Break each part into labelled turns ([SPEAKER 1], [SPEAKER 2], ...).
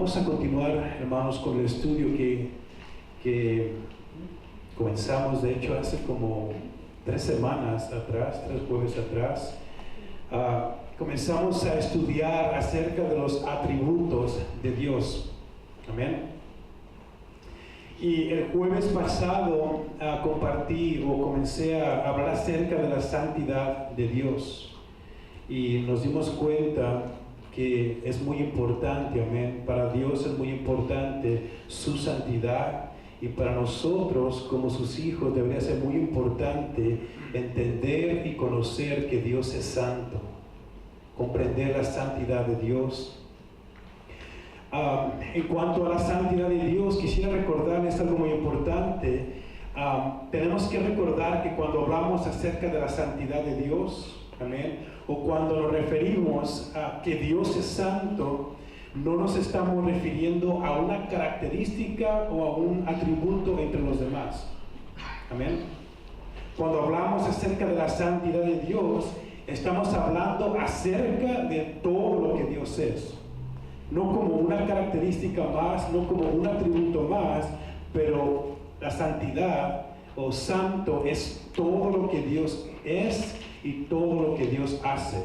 [SPEAKER 1] vamos a continuar, hermanos, con el estudio que comenzamos, de hecho, hace como 3 semanas atrás, 3 jueves atrás. Comenzamos a estudiar acerca de los atributos de Dios. Amén. Y el jueves pasado comencé a hablar acerca de la santidad de Dios. Y nos dimos cuenta que es muy importante, amén. Para Dios es muy importante su santidad, y para nosotros como sus hijos debería ser muy importante entender y conocer que Dios es santo, comprender la santidad de Dios. En cuanto a la santidad de Dios, quisiera recordarles algo muy importante. Tenemos que recordar que cuando hablamos acerca de la santidad de Dios, amén, o cuando nos referimos a que Dios es santo, no nos estamos refiriendo a una característica o a un atributo entre los demás. Amén. Cuando hablamos acerca de la santidad de Dios, estamos hablando acerca de todo lo que Dios es. No como una característica más, no como un atributo más, pero la santidad o santo es todo lo que Dios es y todo lo que Dios hace.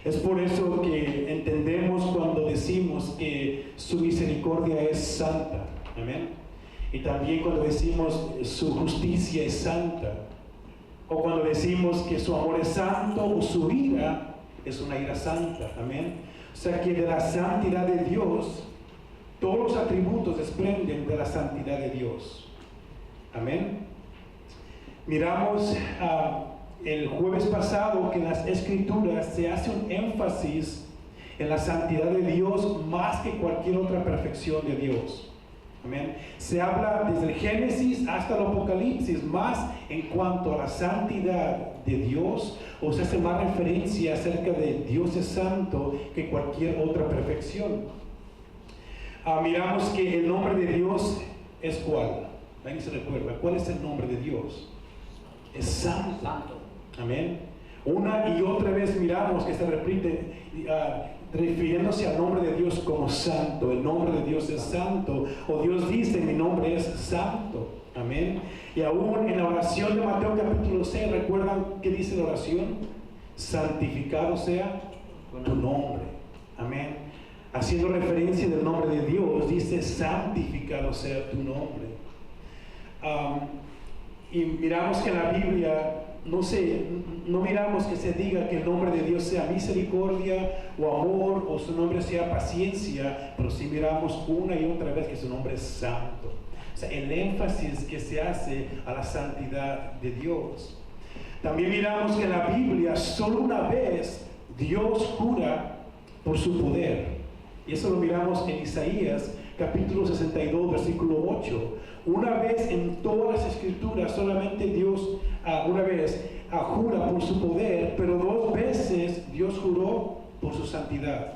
[SPEAKER 1] Es por eso que entendemos cuando decimos que su misericordia es santa. Amén. Y también cuando decimos su justicia es santa. O cuando decimos que su amor es santo o su ira es una ira santa. Amén. O sea que de la santidad de Dios, todos los atributos desprenden de la santidad de Dios. Amén. Miramos el jueves pasado que en las Escrituras se hace un énfasis en la santidad de Dios más que cualquier otra perfección de Dios. Amén. Se habla desde el Génesis hasta el Apocalipsis más en cuanto a la santidad de Dios, o se hace más referencia acerca de Dios es santo que cualquier otra perfección. Miramos que el nombre de Dios es ¿cuál? ¿Alguien se recuerda? ¿Cuál es el nombre de Dios? Es santo. Amén. Una y otra vez miramos que se repite refiriéndose al nombre de Dios como santo. El nombre de Dios es santo, o Dios dice mi nombre es santo. Amén. Y aún en la oración de Mateo capítulo 6, ¿recuerdan qué dice la oración? Santificado sea tu nombre. Amén. Haciendo referencia del nombre de Dios, dice santificado sea tu nombre. Y miramos que en la Biblia no miramos que se diga que el nombre de Dios sea misericordia o amor, o su nombre sea paciencia, pero sí miramos una y otra vez que su nombre es santo. O sea, el énfasis que se hace a la santidad de Dios. También miramos que en la Biblia solo una vez Dios jura por su poder. Y eso lo miramos en Isaías capítulo 62, versículo 8. Una vez en todas las Escrituras, solamente Dios una vez jura por su poder, pero 2 veces Dios juró por su santidad.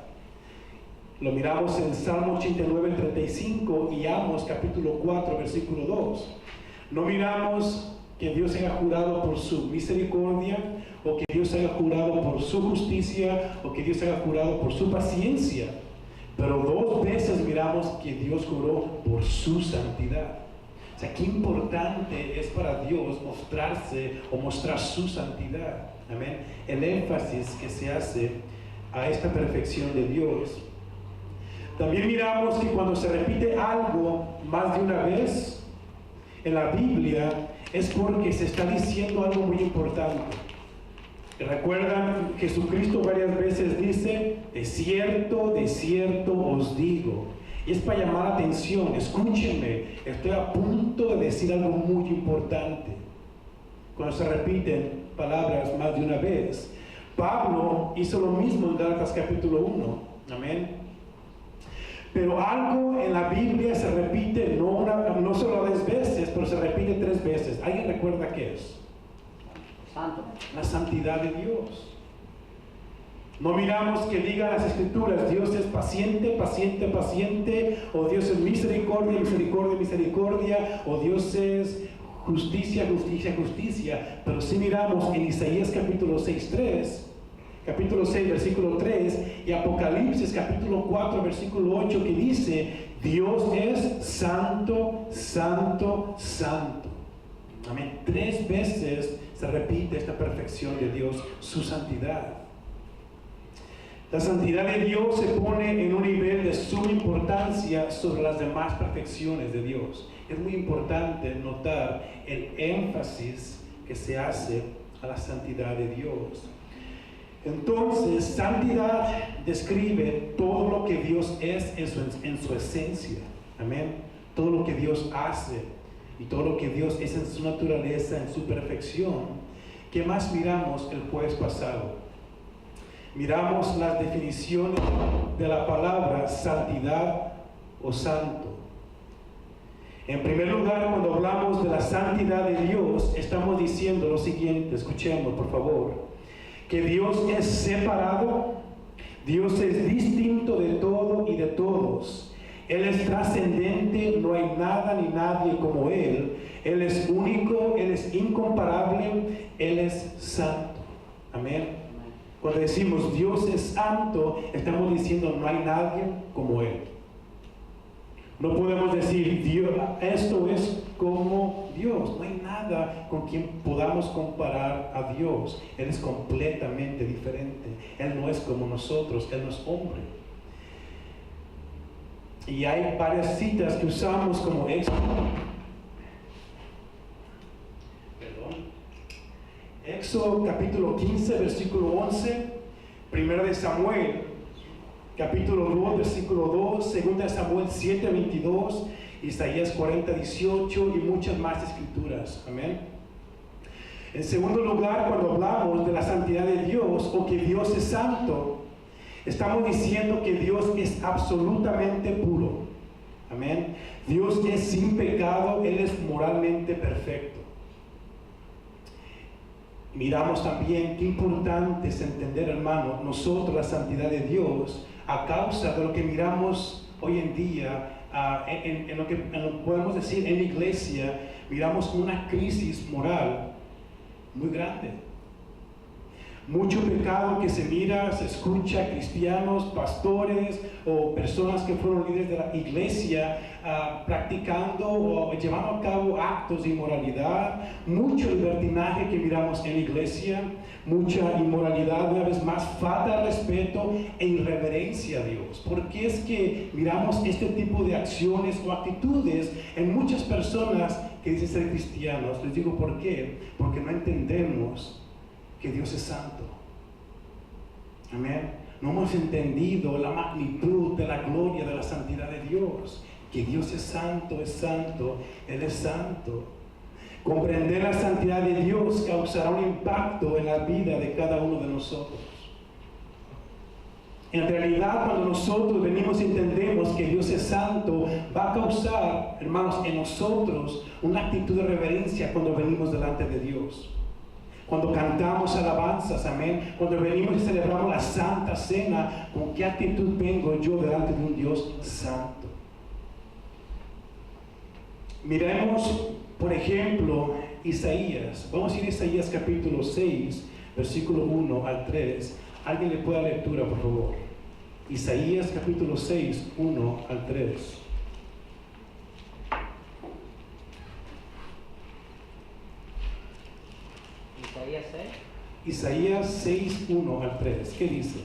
[SPEAKER 1] Lo miramos en Salmo 89, 35 y Amos capítulo 4, versículo 2. No miramos que Dios haya jurado por su misericordia, o que Dios haya jurado por su justicia, o que Dios haya jurado por su paciencia. Pero 2 veces miramos que Dios juró por su santidad. O sea, qué importante es para Dios mostrarse o mostrar su santidad. Amén. El énfasis que se hace a esta perfección de Dios. También miramos que cuando se repite algo más de una vez en la Biblia, es porque se está diciendo algo muy importante. ¿Recuerdan? Jesucristo varias veces dice, de cierto os digo. Y es para llamar la atención, escúchenme, estoy a punto de decir algo muy importante. Cuando se repiten palabras más de una vez. Pablo hizo lo mismo en Gálatas capítulo 1. Amén. Pero algo en la Biblia se repite, no solo 10 veces, pero se repite 3 veces. ¿Alguien recuerda qué es?
[SPEAKER 2] Santo.
[SPEAKER 1] La santidad de Dios. No miramos que digan las Escrituras, Dios es paciente, paciente, paciente, o Dios es misericordia, misericordia, misericordia, o Dios es justicia, justicia, justicia. Pero sí miramos en Isaías capítulo 6:3 capítulo 6, versículo 3, y Apocalipsis, capítulo 4, versículo 8, que dice, Dios es santo, santo, santo. Amén. 3 veces se repite esta perfección de Dios, su santidad. La santidad de Dios se pone en un nivel de suma importancia sobre las demás perfecciones de Dios. Es muy importante notar el énfasis que se hace a la santidad de Dios. Entonces, santidad describe todo lo que Dios es en su esencia. Amén. Todo lo que Dios hace y todo lo que Dios es en su naturaleza, en su perfección. ¿Qué más miramos el jueves pasado? Miramos las definiciones de la palabra santidad o santo. En primer lugar, cuando hablamos de la santidad de Dios, estamos diciendo lo siguiente, escuchemos por favor, que Dios es separado, Dios es distinto de todo y de todos. Él es trascendente, no hay nada ni nadie como Él. Él es único, Él es incomparable, Él es santo. Amén. Cuando decimos Dios es santo, estamos diciendo no hay nadie como Él. No podemos decir Dios, esto es como Dios. No hay nada con quien podamos comparar a Dios. Él es completamente diferente. Él no es como nosotros, Él no es hombre. Y hay varias citas que usamos como Éxodo capítulo 15, versículo 11, 1 de Samuel, capítulo 2, versículo 2, 2 de Samuel 7, 22, Isaías 40, 18 y muchas más escrituras. Amén. En segundo lugar, cuando hablamos de la santidad de Dios o que Dios es santo, estamos diciendo que Dios es absolutamente puro. Amén. Dios es sin pecado, Él es moralmente perfecto. Miramos también qué importante es entender, hermano, nosotros la santidad de Dios a causa de lo que miramos hoy en día, en lo que podemos decir en la iglesia, miramos una crisis moral muy grande. Mucho pecado que se mira, se escucha, cristianos, pastores o personas que fueron líderes de la iglesia practicando o llevando a cabo actos de inmoralidad, mucho libertinaje que miramos en la iglesia, mucha inmoralidad, una vez más, falta de respeto e irreverencia a Dios. ¿Por qué es que miramos este tipo de acciones o actitudes en muchas personas que dicen ser cristianos? Les digo por qué, porque no entendemos que Dios es santo. Amén. No hemos entendido la magnitud de la gloria de la santidad de Dios. Que Dios es santo, Él es santo. Comprender la santidad de Dios causará un impacto en la vida de cada uno de nosotros. En realidad, cuando nosotros venimos y entendemos que Dios es santo, va a causar, hermanos, en nosotros una actitud de reverencia cuando venimos delante de Dios. Cuando cantamos alabanzas, amén. Cuando venimos y celebramos la Santa Cena, ¿con qué actitud vengo yo delante de un Dios santo? Miremos, por ejemplo, Isaías. Vamos a ir a Isaías capítulo 6, versículo 1 al 3. ¿Alguien le puede dar lectura, por favor? Isaías capítulo 6, 1 al 3. Isaías 6, 1 al 3. ¿Qué dice?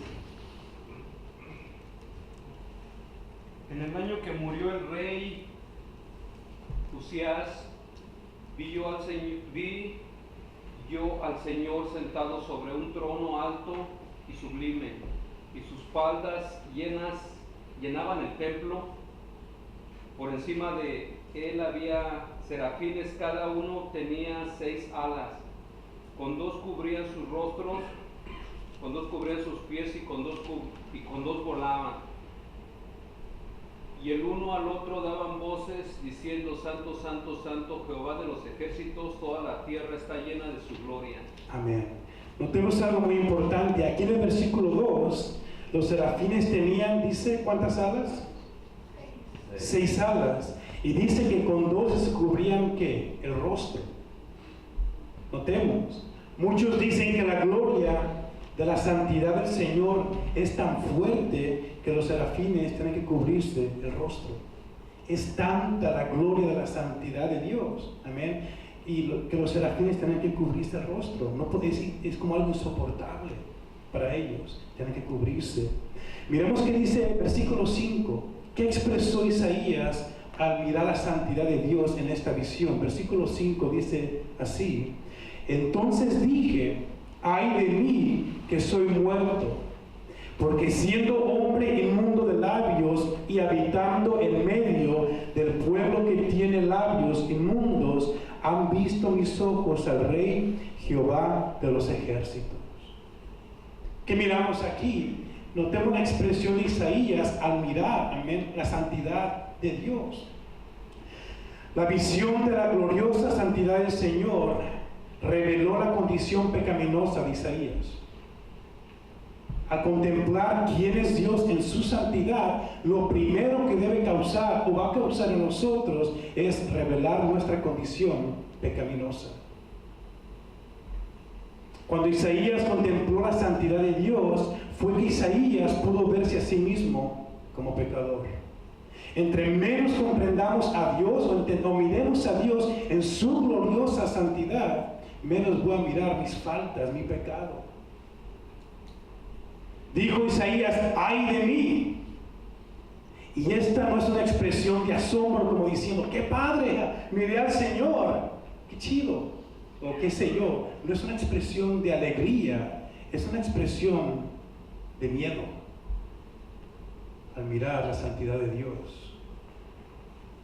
[SPEAKER 2] En el año que murió el rey Usías, vi yo al Señor sentado sobre un trono alto y sublime, y sus faldas llenaban el templo. Por encima de él había serafines, cada uno tenía 6 alas. Con 2 cubrían sus rostros, con 2 cubrían sus pies y con dos volaban. Y el uno al otro daban voces diciendo: Santo, Santo, Santo, Jehová de los ejércitos, toda la tierra está llena de su gloria.
[SPEAKER 1] Amén. Notemos algo muy importante. Aquí en el versículo 2, los serafines tenían, dice, ¿cuántas alas? 6 alas. Y dice que con 2 se cubrían, ¿qué? El rostro. Notemos. Muchos dicen que la gloria de la santidad del Señor es tan fuerte que los serafines tienen que cubrirse el rostro. Es tanta la gloria de la santidad de Dios, amén, y que los serafines tienen que cubrirse el rostro. No puede decir, es como algo insoportable para ellos, tienen que cubrirse. Miremos qué dice el versículo 5, qué expresó Isaías al mirar la santidad de Dios en esta visión. Versículo 5 dice así: entonces dije, ay de mí que soy muerto, porque siendo hombre inmundo de labios y habitando en medio del pueblo que tiene labios inmundos, han visto mis ojos al Rey Jehová de los ejércitos. ¿Qué miramos aquí? Notemos la expresión de Isaías al mirar, amén, la santidad de Dios. La visión de la gloriosa santidad del Señor reveló la condición pecaminosa de Isaías. Al contemplar quién es Dios en su santidad, lo primero que debe causar o va a causar en nosotros es revelar nuestra condición pecaminosa. Cuando Isaías contempló la santidad de Dios, fue que Isaías pudo verse a sí mismo como pecador. Entre menos comprendamos a Dios o miremos a Dios en su gloriosa santidad, menos voy a mirar mis faltas, mi pecado. Dijo Isaías, ay de mí. Y esta no es una expresión de asombro como diciendo, qué padre, miré al Señor, qué chido, o qué sé yo. No es una expresión de alegría, es una expresión de miedo al mirar la santidad de Dios.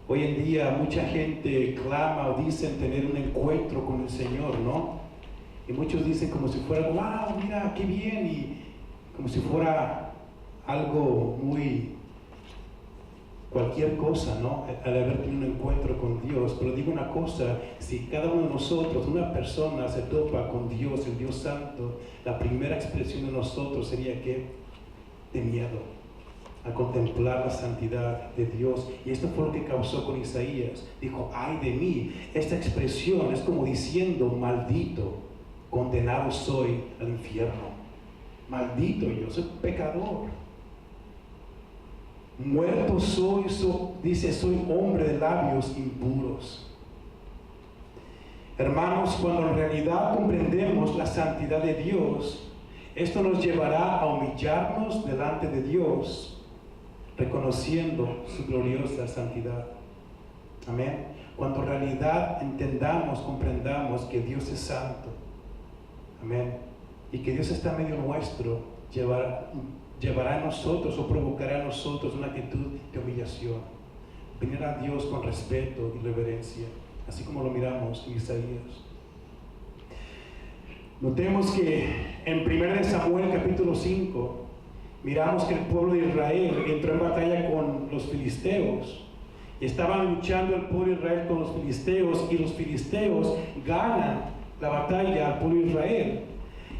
[SPEAKER 1] Hoy en día mucha gente clama o dicen tener un encuentro con el Señor, ¿no? Y muchos dicen como si fuera, wow, mira, qué bien, y como si fuera algo muy, cualquier cosa, ¿no? Al haber tenido un encuentro con Dios. Pero digo una cosa, si cada uno de nosotros, una persona se topa con Dios, el Dios Santo, la primera expresión de nosotros sería que de miedo a contemplar la santidad de Dios. Y esto fue lo que causó con Isaías. Dijo, ay de mí. Esta expresión es como diciendo, maldito, condenado soy al infierno. Maldito yo, soy pecador. Muerto soy, dice, soy hombre de labios impuros. Hermanos, cuando en realidad comprendemos la santidad de Dios, esto nos llevará a humillarnos delante de Dios, reconociendo su gloriosa santidad. Amén. Cuando en realidad entendamos, comprendamos que Dios es santo. Amén. Y que Dios está en medio nuestro, llevará a nosotros o provocará a nosotros una actitud de humillación. Venir a Dios con respeto y reverencia, así como lo miramos en Isaías. Notemos que en 1 Samuel capítulo 5 miramos que el pueblo de Israel entró en batalla con los filisteos. Y estaban luchando el pueblo de Israel con los filisteos, y los filisteos ganan la batalla al pueblo de Israel.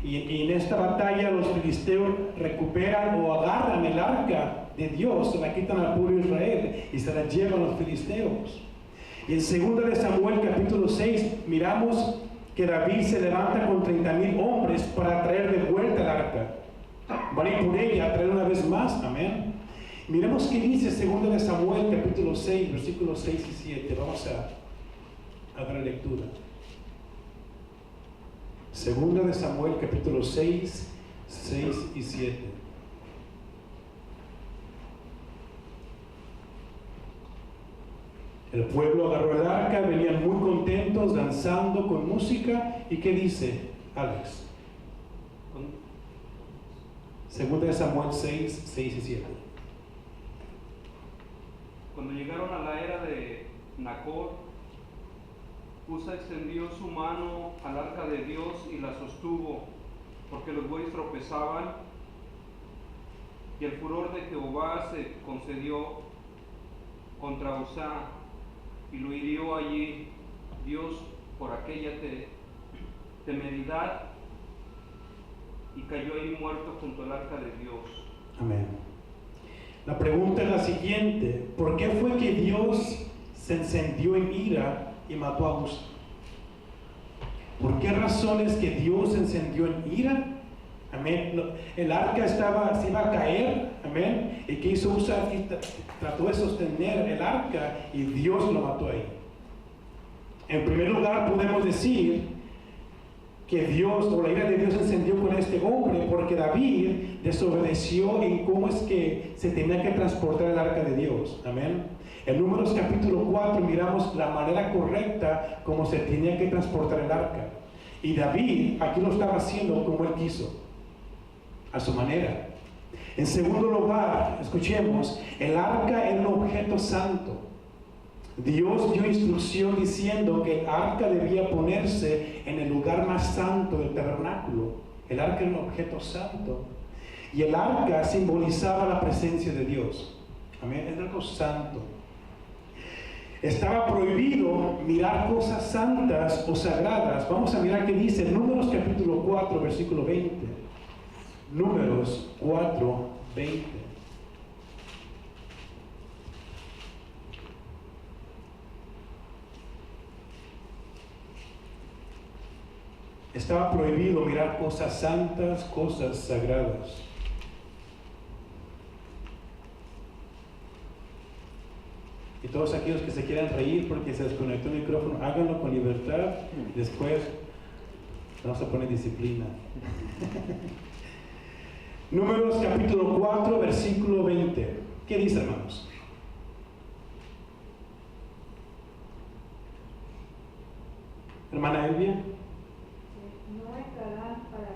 [SPEAKER 1] Y en esta batalla los filisteos recuperan o agarran el arca de Dios, se la quitan al pueblo de Israel y se la llevan los filisteos. Y en 2 Samuel capítulo 6 miramos que David se levanta con 30,000 hombres para traer de vuelta el arca. Van a ir por ella a traer una vez más, amén. Miremos qué dice 2 Samuel capítulo 6, versículos 6 y 7. Vamos a dar lectura. 2 Samuel capítulo 6, 6 y 7. El pueblo agarró el arca, venían muy contentos, danzando con música. ¿Y qué dice, Alex? 2 Samuel 6, 6 y 7.
[SPEAKER 2] Cuando llegaron a la era de Nacor, Usa extendió su mano al arca de Dios y la sostuvo, porque los bueyes tropezaban, y el furor de Jehová se concedió contra Usa, y lo hirió allí Dios por aquella temeridad, y cayó ahí muerto junto al arca de Dios.
[SPEAKER 1] Amén. La pregunta es la siguiente: ¿por qué fue que Dios se encendió en ira y mató a Usa? ¿Por qué razones que Dios se encendió en ira? Amén. El arca se iba a caer. Amén. Y quiso usar y trató de sostener el arca y Dios lo mató ahí. En primer lugar, podemos decir que Dios, o la ira de Dios encendió con este hombre porque David desobedeció en cómo es que se tenía que transportar el arca de Dios. Amén. En Números capítulo 4 miramos la manera correcta como se tenía que transportar el arca. Y David aquí lo estaba haciendo como él quiso, a su manera. En segundo lugar, escuchemos, el arca era un objeto santo. Dios dio instrucción diciendo que el arca debía ponerse en el lugar más santo del tabernáculo. El arca era un objeto santo. Y el arca simbolizaba la presencia de Dios. Amén, es algo santo. Estaba prohibido mirar cosas santas o sagradas. Vamos a mirar qué dice Números capítulo 4, versículo 20. Números 4, 20. Estaba prohibido mirar cosas santas, cosas sagradas. Y todos aquellos que se quieran reír porque se desconectó el micrófono, háganlo con libertad. Después vamos a poner disciplina. Números capítulo 4, versículo 20. ¿Qué dice, hermanos? Hermana Elvia.
[SPEAKER 3] No entrarán para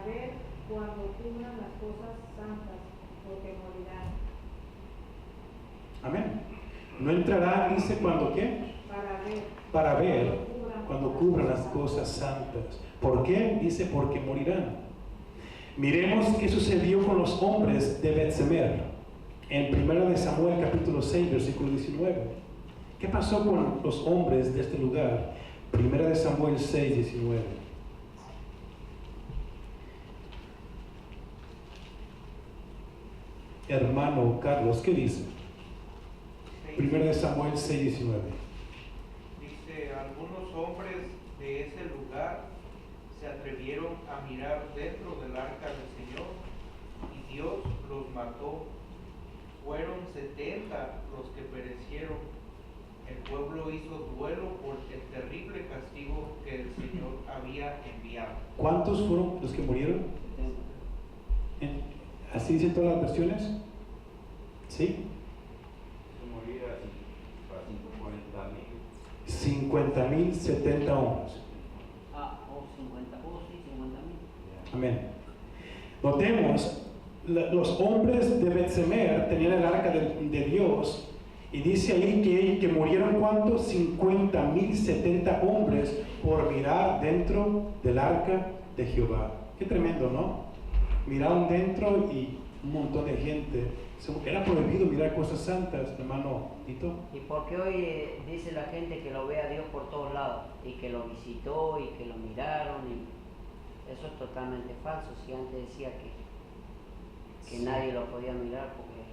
[SPEAKER 3] ver cuando cubran las cosas santas, porque morirán.
[SPEAKER 1] Amén. No entrarán, dice, cuando qué? Para ver cuando cubran las cosas santas. ¿Por qué? Dice, porque morirán. Miremos qué sucedió con los hombres de Bet-Semer en 1 Samuel capítulo 6, versículo 19. ¿Qué pasó con los hombres de este lugar? 1 Samuel 6, 19. Hermano Carlos, ¿qué dice? 1 Samuel 6, 19.
[SPEAKER 4] Dice, algunos hombres de ese lugar se atrevieron a mirar dentro del arca del Señor y Dios los mató. Fueron 70 los que perecieron. El pueblo hizo duelo por el terrible castigo que el Señor había enviado.
[SPEAKER 1] ¿Cuántos fueron los que murieron? ¿Así dicen todas las versiones? ¿Sí? 50,000, 70 hombres.
[SPEAKER 5] 50, sí, 50,000.
[SPEAKER 1] Amén. Notemos, los hombres de Bet-Semer tenían el arca de Dios, y dice ahí que murieron ¿cuántos? 50,000, 70 hombres por mirar dentro del arca de Jehová. Qué tremendo, ¿no? Miraron dentro y un montón de gente. Era prohibido mirar cosas santas, hermano Tito.
[SPEAKER 5] ¿Y por qué hoy dice la gente que lo ve a Dios por todos lados? Y que lo visitó y que lo miraron. Y eso es totalmente falso. Si antes decía que
[SPEAKER 1] Sí.
[SPEAKER 5] nadie lo podía mirar porque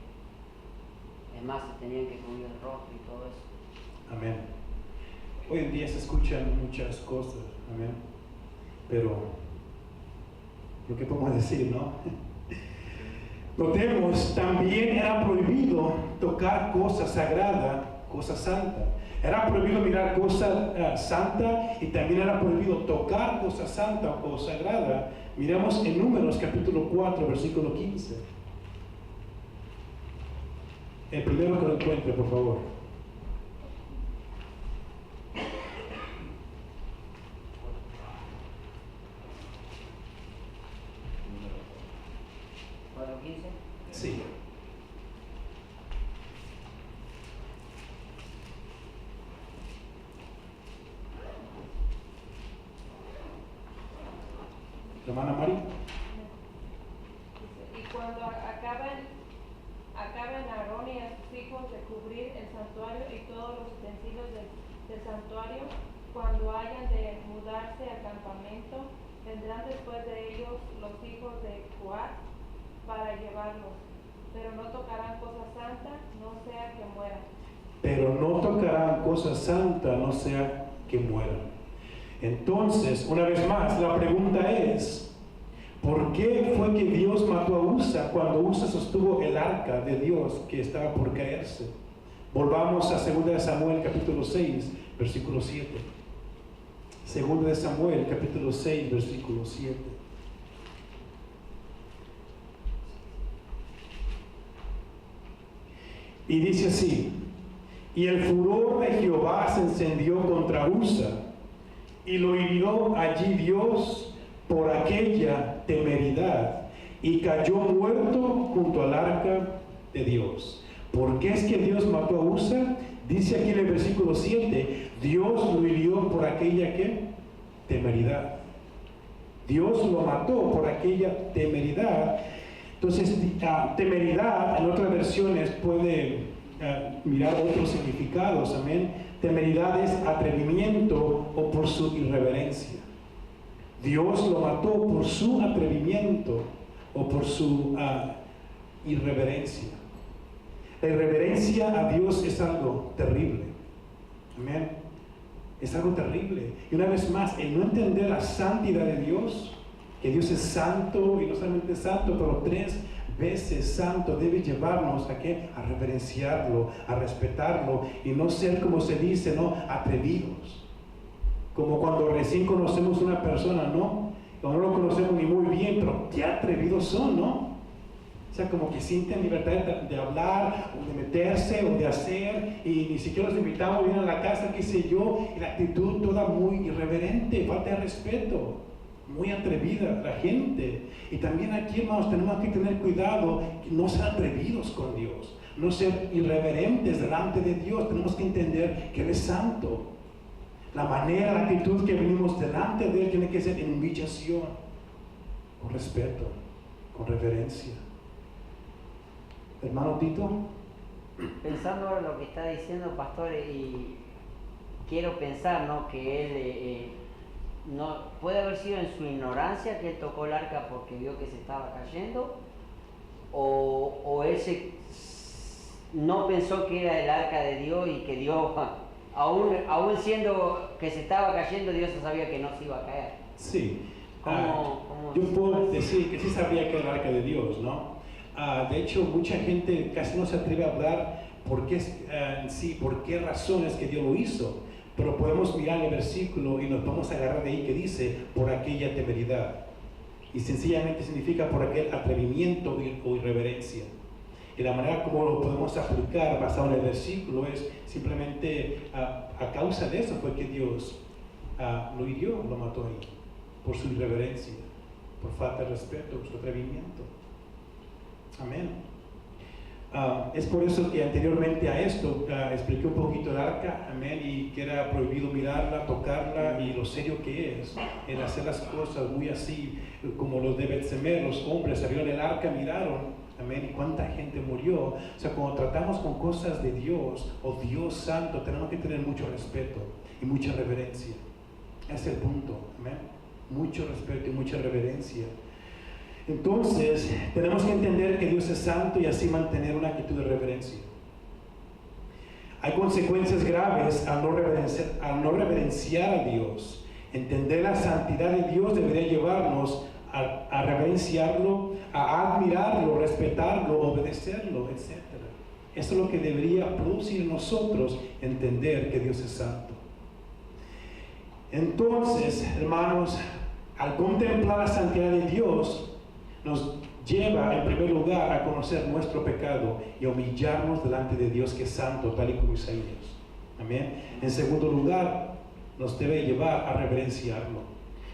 [SPEAKER 5] es más, se tenían que cubrir el rostro y todo eso.
[SPEAKER 1] Amén. Hoy en día se escuchan muchas cosas, amén. Pero lo que podemos decir, ¿no? Notemos, también era prohibido tocar cosas sagradas, cosas santas. Era prohibido mirar cosas santas y también era prohibido tocar cosas santas o sagradas. Miramos en Números capítulo 4, versículo 15. El primero que lo encuentre, por favor. Sí. Hermana Mari.
[SPEAKER 3] Y cuando acaben Aarón y a sus hijos de cubrir el santuario y todos los utensilios del santuario, cuando hayan de mudarse al campamento, vendrán después de ellos los hijos de Coat para llevarlos, pero no tocarán cosas santas, no sea que mueran.
[SPEAKER 1] Pero no tocarán cosas santas, no sea que mueran. Entonces, una vez más, la pregunta es, ¿por qué fue que Dios mató a Usa cuando Usa sostuvo el arca de Dios que estaba por caerse? Volvamos a 2 de Samuel capítulo 6, versículo 7. 2 de Samuel capítulo 6, versículo 7. Y dice así: y el furor de Jehová se encendió contra Usa, y lo hirió allí Dios por aquella temeridad, y cayó muerto junto al arca de Dios. ¿Por qué es que Dios mató a Usa? Dice aquí en el versículo 7, Dios lo hirió por aquella ¿qué? Temeridad. Dios lo mató por aquella temeridad. Entonces, temeridad en otras versiones puede mirar otros significados, amén. Temeridad es atrevimiento o por su irreverencia. Dios lo mató por su atrevimiento o por su irreverencia. La irreverencia a Dios es algo terrible, amén. Es algo terrible. Y una vez más, el no entender la santidad de Dios, que Dios es santo, y no solamente santo, pero 3 veces santo, debe llevarnos ¿a qué? A reverenciarlo, a respetarlo, y no ser, como se dice, ¿no? Atrevidos. Como cuando recién conocemos a una persona, ¿no? Cuando no lo conocemos ni muy bien, pero qué atrevidos son, ¿no? O sea, como que sienten libertad de hablar, o de meterse, o de hacer, y ni siquiera los invitamos, vienen a la casa, qué sé yo, y la actitud toda muy irreverente, falta de respeto, muy atrevida la gente. Y también aquí, hermanos, tenemos que tener cuidado, no ser atrevidos con Dios, no ser irreverentes delante de Dios. Tenemos que entender que Él es santo. La manera, la actitud que venimos delante de Él tiene que ser en humillación, con respeto, con reverencia. Hermano Tito.
[SPEAKER 5] Pensando ahora lo que está diciendo, pastor, y quiero pensar, ¿no? Que él no puede haber sido en su ignorancia que él tocó el arca porque vio que se estaba cayendo, o él no pensó que era el arca de Dios y que Dios, aún siendo que se estaba cayendo, Dios sabía que no se iba a caer.
[SPEAKER 1] Sí.
[SPEAKER 5] ¿Cómo
[SPEAKER 1] yo puedo decir que sí sabía que era el arca de Dios, ¿no? De hecho, mucha gente casi no se atreve a hablar por qué razones que Dios lo hizo, pero podemos mirar el versículo y nos vamos a agarrar de ahí que dice por aquella temeridad, y sencillamente significa por aquel atrevimiento o irreverencia. Y la manera como lo podemos aplicar basado en el versículo es simplemente a causa de eso fue que Dios lo hirió, lo mató ahí, por su irreverencia, por falta de respeto, por su atrevimiento. Amén. Es por eso que anteriormente a esto expliqué un poquito el arca, amén, y que era prohibido mirarla, tocarla, y lo serio que es en hacer las cosas muy así, como los de Bet-Semer. Los hombres abrieron el arca, miraron, amén, y cuánta gente murió. O sea, cuando tratamos con cosas de Dios o Dios santo, tenemos que tener mucho respeto y mucha reverencia. Ese es el punto, amén. Mucho respeto y mucha reverencia. Entonces, tenemos que entender que Dios es santo y así mantener una actitud de reverencia. Hay consecuencias graves al no reverenciar a Dios. Entender la santidad de Dios debería llevarnos a reverenciarlo, a admirarlo, respetarlo, obedecerlo, etc. Eso es lo que debería producir en nosotros entender que Dios es santo. Entonces, hermanos, al contemplar la santidad de Dios, nos lleva en primer lugar a conocer nuestro pecado y a humillarnos delante de Dios que es santo, tal y como Isaías. Amén. En segundo lugar, nos debe llevar a reverenciarlo.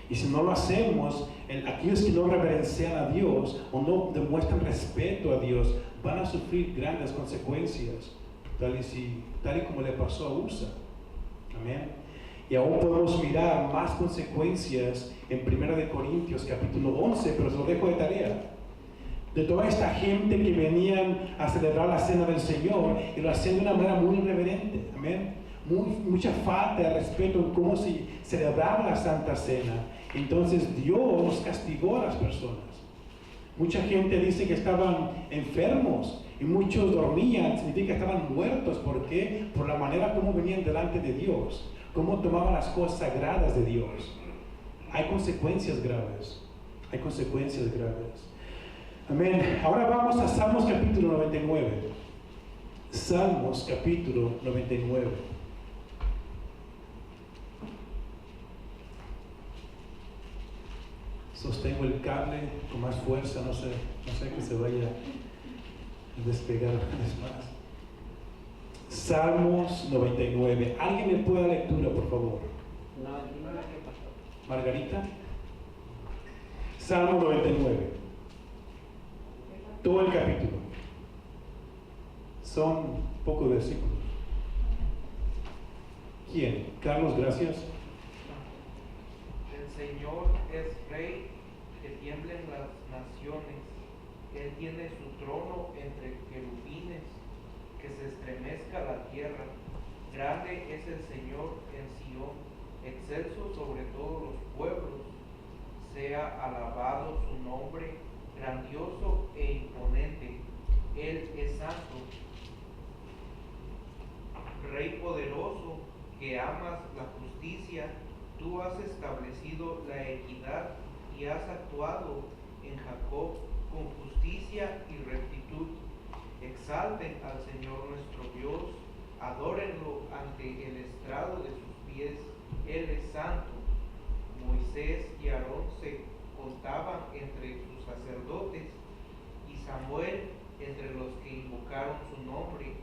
[SPEAKER 1] Y si no lo hacemos, aquellos que no reverencian a Dios o no demuestran respeto a Dios van a sufrir grandes consecuencias, tal y como le pasó a Usa. Amén. Y aún podemos mirar más consecuencias en 1 Corintios capítulo 11, pero se lo dejo de tarea. De toda esta gente que venían a celebrar la cena del Señor y lo hacían de una manera muy irreverente, amén. Mucha falta de respeto en cómo se celebraba la Santa Cena. Entonces Dios castigó a las personas. Mucha gente dice que estaban enfermos y muchos dormían, significa que estaban muertos. ¿Por qué? Por la manera como venían delante de Dios. cómo tomaban las cosas sagradas de Dios. Hay consecuencias graves. Hay consecuencias graves. Amén. Ahora vamos a Salmos capítulo 99. Salmos capítulo 99. Sostengo el cable con más fuerza, no sé que se vaya a despegar una vez más. Salmos 99. ¿Alguien me puede dar lectura, por favor?
[SPEAKER 5] No, ¿qué pasó?
[SPEAKER 1] Margarita. Salmo 99. Todo el capítulo. Son pocos versículos. ¿Quién? Carlos, gracias.
[SPEAKER 4] El Señor es Rey, que tiemblen las naciones. Él tiene su trono entre querubines, que se estremezca la tierra. Grande es el Señor en Sión, excelso sobre todos los pueblos. Sea alabado su nombre, grandioso e imponente. Él es santo. Rey poderoso, que amas la justicia, tú has establecido la equidad y has actuado en Jacob con justicia y rectitud. Exalten al Señor nuestro Dios, adórenlo ante el estrado de sus pies. Él es santo. Moisés y Aarón se contaban entre sus sacerdotes, y Samuel entre los que invocaron su nombre.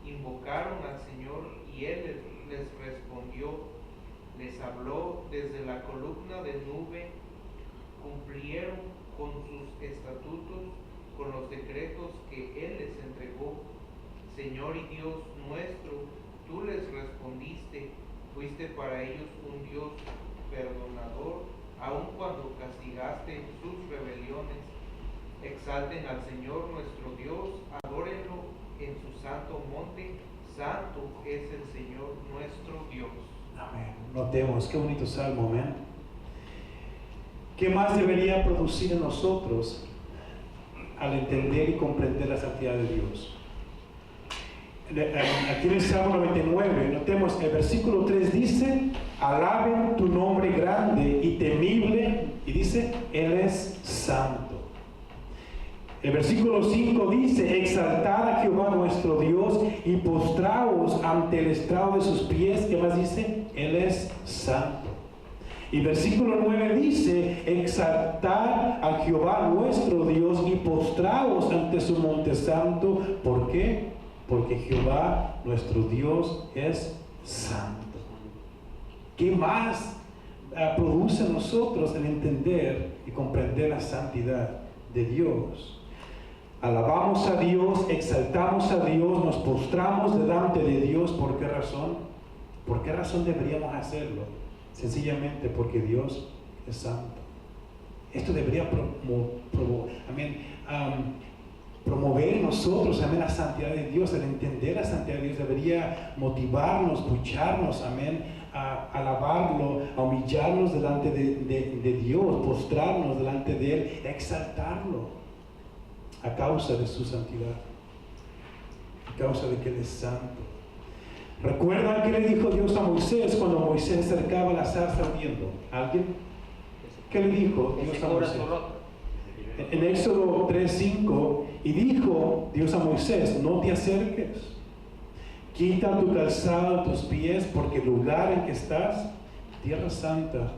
[SPEAKER 4] Invocaron al Señor y Él les respondió. Les habló desde la columna de nube. Cumplieron con sus estatutos, con los decretos que Él les entregó. Señor y Dios nuestro, tú les respondiste. Fuiste para ellos un Dios perdonador, aun cuando castigaste sus rebeliones. Exalten al Señor nuestro Dios, adórenlo en su santo monte. Santo es el Señor nuestro Dios.
[SPEAKER 1] Amén. Notemos, qué bonito salmo, amén. ¿Qué más debería producir en nosotros al entender y comprender la santidad de Dios? Aquí en el Salmo 99, notemos, el versículo 3 dice: alaben tu nombre grande y temible, y dice, Él es santo. El versículo 5 dice: exaltad a Jehová nuestro Dios y postraos ante el estrado de sus pies. ¿Qué más dice? Él es santo. Y versículo 9 dice: exaltad a Jehová nuestro Dios y postraos ante su monte santo. ¿Por qué? Porque Jehová nuestro Dios es santo. ¿Qué más produce en nosotros el entender y comprender la santidad de Dios? Alabamos a Dios, exaltamos a Dios, nos postramos delante de Dios. ¿Por qué razón? ¿Por qué razón deberíamos hacerlo? Sencillamente porque Dios es santo. Esto debería promover en nosotros, amén, la santidad de Dios. El entender la santidad de Dios debería motivarnos, pucharnos, amén, a alabarlo, a humillarnos delante de Dios, postrarnos delante de Él, exaltarlo a causa de su santidad, a causa de que Él es santo. ¿Recuerdan qué le dijo Dios a Moisés cuando Moisés acercaba la zarza ardiendo? ¿Alguien? ¿Qué le dijo Dios a Moisés? En Éxodo 3:5, y dijo Dios a Moisés: no te acerques, quita tu calzado de tus pies, porque el lugar en que estás, tierra santa,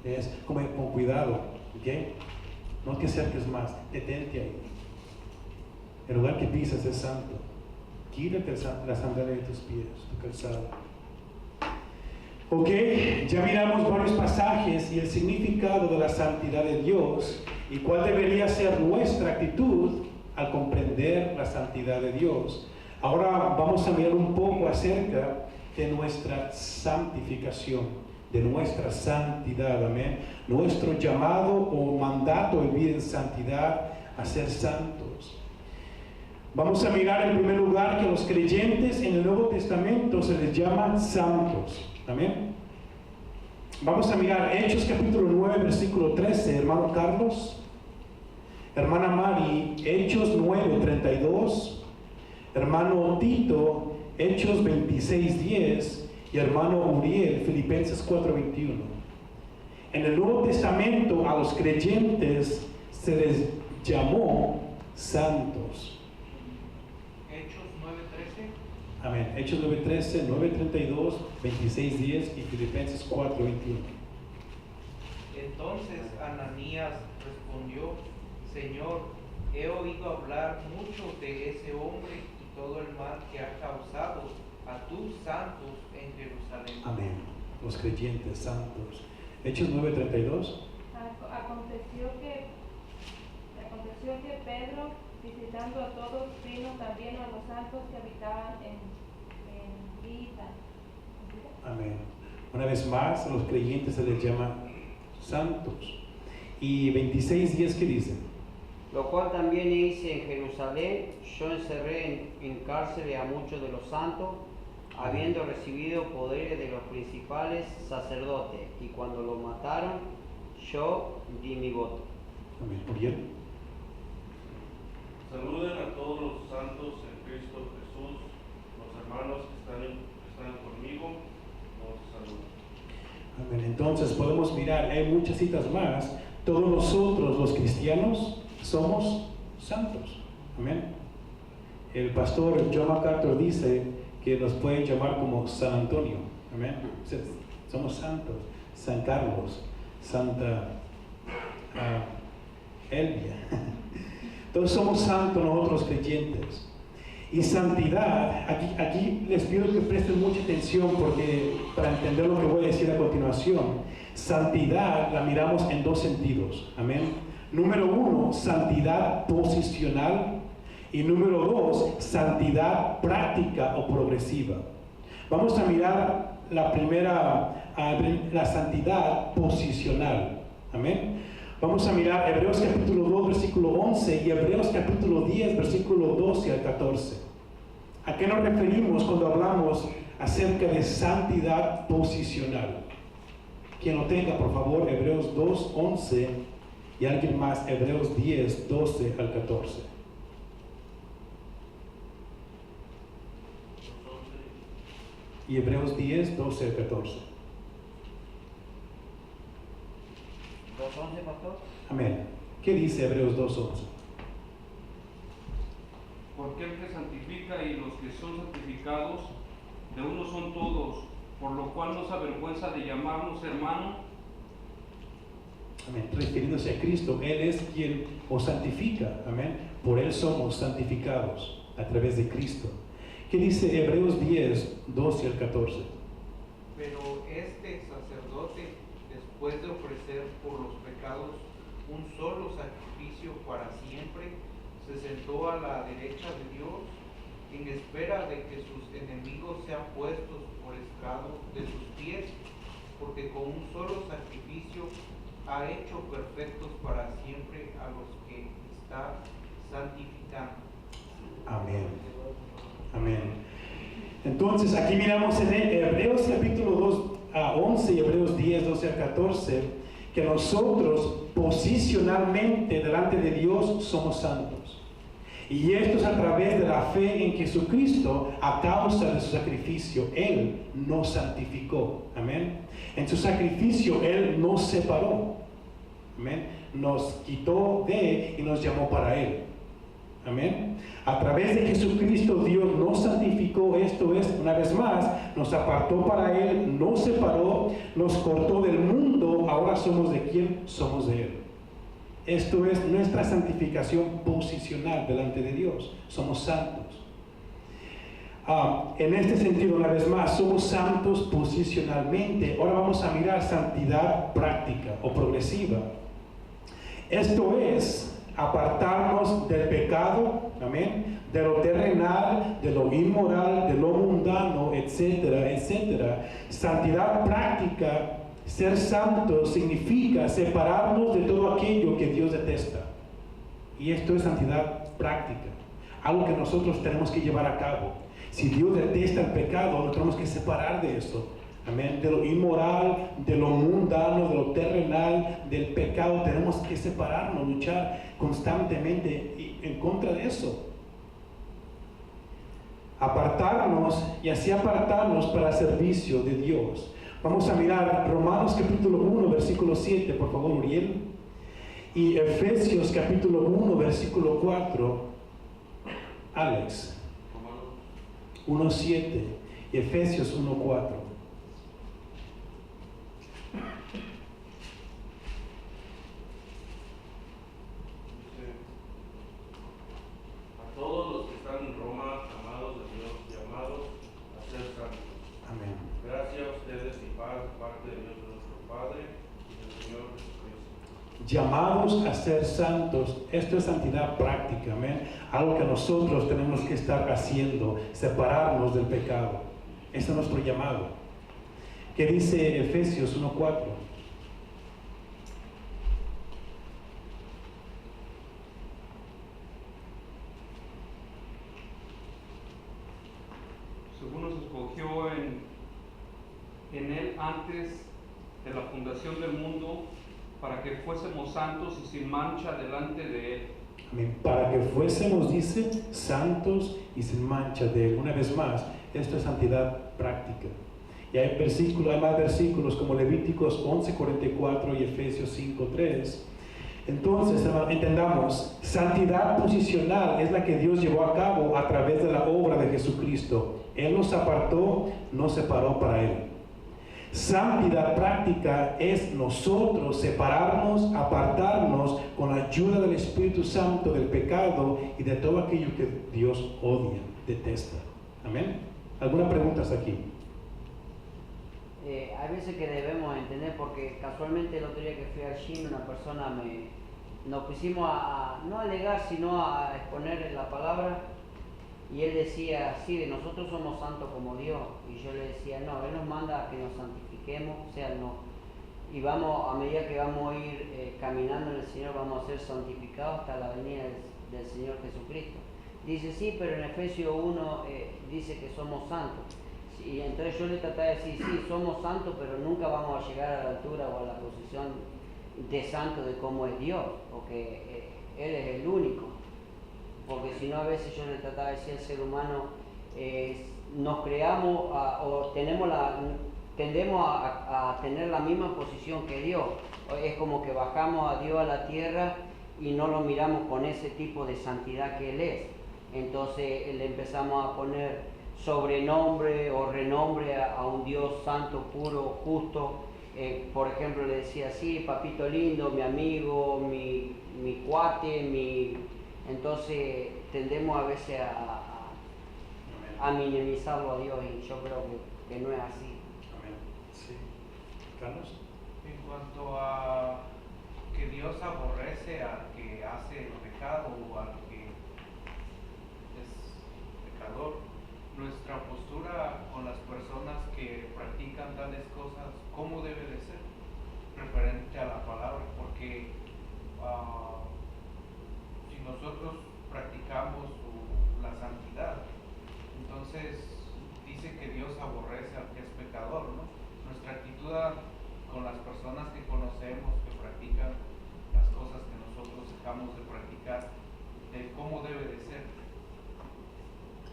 [SPEAKER 1] es con cuidado, ¿ok? No te acerques más, detente ahí. El lugar que pisas es santo. Quítate la sandalia de tus pies, tu calzado. Ok, ya miramos varios pasajes y el significado de la santidad de Dios y cuál debería ser nuestra actitud al comprender la santidad de Dios. Ahora vamos a mirar un poco acerca de nuestra santificación, de nuestra santidad, amén. Nuestro llamado o mandato de vivir en santidad, a ser santos. Vamos a mirar en primer lugar que los creyentes en el Nuevo Testamento se les llama santos. Amén. Vamos a mirar Hechos capítulo 9, versículo 13, hermano Carlos. Hermana Mari, Hechos 9, 32. Hermano Tito, Hechos 26, 10. y hermano Uriel, Filipenses 4:21. En el Nuevo Testamento a los creyentes se les llamó santos.
[SPEAKER 4] Hechos 9:13.
[SPEAKER 1] Amén. Hechos 9:13, 9:32, 26:10 y Filipenses 4:21.
[SPEAKER 4] Entonces Ananías respondió: Señor, he oído hablar mucho de ese hombre y todo el mal que ha causado a tus santos en Jerusalén.
[SPEAKER 1] Amén. Los creyentes santos. Hechos 9:32.
[SPEAKER 3] Aconteció que Pedro, visitando a todos, vino también a los santos que habitaban en Lida.
[SPEAKER 1] Amén. Una vez más, a los creyentes se les llama santos. Y 26:10, ¿qué dice?
[SPEAKER 5] Lo cual también hice en Jerusalén, yo encerré en cárcel a muchos de los santos, habiendo recibido poderes de los principales sacerdotes, y cuando lo mataron, yo di mi voto.
[SPEAKER 1] Amén. Uriel.
[SPEAKER 6] Saluden a todos los santos en Cristo Jesús. Los hermanos que están conmigo nos saludan.
[SPEAKER 1] Amén. Entonces podemos mirar, hay muchas citas más. Todos nosotros, los cristianos, somos santos. Amén. El pastor John MacArthur dice que nos pueden llamar como San Antonio. Amén. Somos santos. San Carlos, Santa Elvia. Todos somos santos nosotros creyentes. Y santidad, aquí les pido que presten mucha atención porque para entender lo que voy a decir a continuación, santidad la miramos en dos sentidos. Amén. Número uno, santidad posicional. Y número dos, santidad práctica o progresiva. Vamos a mirar la primera, la santidad posicional. Amén. Vamos a mirar Hebreos capítulo 2, versículo 11 y Hebreos capítulo 10, versículo 12 al 14. ¿A qué nos referimos cuando hablamos acerca de santidad posicional? Quien lo tenga, por favor, Hebreos 2, 11 y alguien más, Hebreos 10, 12 al 14. Y Hebreos 10, 12 al 14.
[SPEAKER 5] 2:11, pastor.
[SPEAKER 1] Amén. ¿Qué dice Hebreos 2, 11?
[SPEAKER 2] Porque el que santifica y los que son santificados, de uno son todos, por lo cual no se avergüenza de llamarnos hermano.
[SPEAKER 1] Amén. Refiriéndose a Cristo, Él es quien os santifica. Amén. Por Él somos santificados a través de Cristo. ¿Qué dice Hebreos 10, 12 al 14?
[SPEAKER 4] Pero este sacerdote, después de ofrecer por los pecados un solo sacrificio para siempre, se sentó a la derecha de Dios en espera de que sus enemigos sean puestos por estrado de sus pies, porque con un solo sacrificio ha hecho perfectos para siempre a los que está santificando.
[SPEAKER 1] Amén. Amén. Entonces aquí miramos en Hebreos capítulo 2 a 11 y Hebreos 10, 12 a 14 que nosotros posicionalmente delante de Dios somos santos. Y esto es a través de la fe en Jesucristo a causa de su sacrificio. Él nos santificó. Amén. En su sacrificio Él nos separó. Amén. Nos quitó de y nos llamó para Él. Amén. A través de Jesucristo Dios nos santificó, esto es, una vez más, nos apartó para Él, nos separó, nos cortó del mundo, ahora somos de quién, somos de Él. Esto es nuestra santificación posicional delante de Dios, somos santos. En este sentido, una vez más, somos santos posicionalmente. Ahora vamos a mirar santidad práctica o progresiva. Esto es apartarnos del pecado, amén, de lo terrenal, de lo inmoral, de lo mundano, etcétera, etcétera. Santidad práctica, ser santo, significa separarnos de todo aquello que Dios detesta. Y esto es santidad práctica, algo que nosotros tenemos que llevar a cabo. Si Dios detesta el pecado, nos tenemos que separar de eso. Amén. De lo inmoral, de lo mundano, de lo terrenal, del pecado, tenemos que separarnos, luchar constantemente en contra de eso. apartarnos y así apartarnos para el servicio de Dios. Vamos a mirar Romanos capítulo 1, versículo 7, por favor, Uriel. Y Efesios capítulo 1, versículo 4, Alex. 1:7 y Efesios 1:4.
[SPEAKER 6] A todos los que están en Roma, amados de Dios, llamados a ser santos.
[SPEAKER 1] Amén.
[SPEAKER 6] Gracias a ustedes y paz de parte de Dios nuestro Padre y del Señor Jesucristo.
[SPEAKER 1] Llamados a ser santos. Esto es santidad práctica, amén. Algo que nosotros tenemos que estar haciendo, separarnos del pecado. Ese es nuestro llamado. ¿Qué dice Efesios 1:4?
[SPEAKER 2] Según nos escogió en Él antes de la fundación del mundo, para que fuésemos santos y sin mancha delante de Él.
[SPEAKER 1] Amén. Para que fuésemos, dice, santos y sin mancha de Él. Una vez más, esto es santidad práctica. Y hay más versículos como Levíticos 11:44 y Efesios 5:3. Entonces, entendamos, santidad posicional es la que Dios llevó a cabo a través de la obra de Jesucristo. Él nos apartó, nos separó para Él. Santidad práctica es nosotros separarnos, apartarnos con la ayuda del Espíritu Santo del pecado y de todo aquello que Dios odia, detesta. Amén. ¿Alguna pregunta hasta aquí?
[SPEAKER 5] Hay veces que debemos entender, porque casualmente el otro día que fui al gym, una persona nos pusimos no a alegar, sino a exponer la palabra, y él decía, sí, nosotros somos santos como Dios, y yo le decía, no, Él nos manda a que nos santifiquemos, o sea, no, y a medida que vamos a ir caminando en el Señor, vamos a ser santificados hasta la venida del Señor Jesucristo. Dice, sí, pero en Efesios 1 dice que somos santos. Y entonces yo le traté de decir, sí, somos santos, pero nunca vamos a llegar a la altura o a la posición de santo de cómo es Dios, porque Él es el único. Porque si no, a veces yo le trataba de decir al ser humano, nos creamos o tendemos a tener la misma posición que Dios. Es como que bajamos a Dios a la tierra y no lo miramos con ese tipo de santidad que Él es. Entonces le empezamos a poner sobrenombre o renombre a un Dios santo, puro, justo. Por ejemplo, le decía, sí, papito lindo, mi amigo, mi cuate, entonces tendemos a veces a minimizarlo a Dios, y yo creo que no es así.
[SPEAKER 1] Amén. Sí. Carlos.
[SPEAKER 4] En cuanto a que Dios aborrece al que hace el pecado o al que es pecador, nuestra postura con las personas que practican tales cosas, ¿cómo debe de ser? Referente a la palabra, porque si nosotros practicamos la santidad, entonces dice que Dios aborrece al que es pecador, ¿no? Nuestra actitud con las personas que conocemos, que practican las cosas que nosotros dejamos de practicar, ¿cómo debe de ser?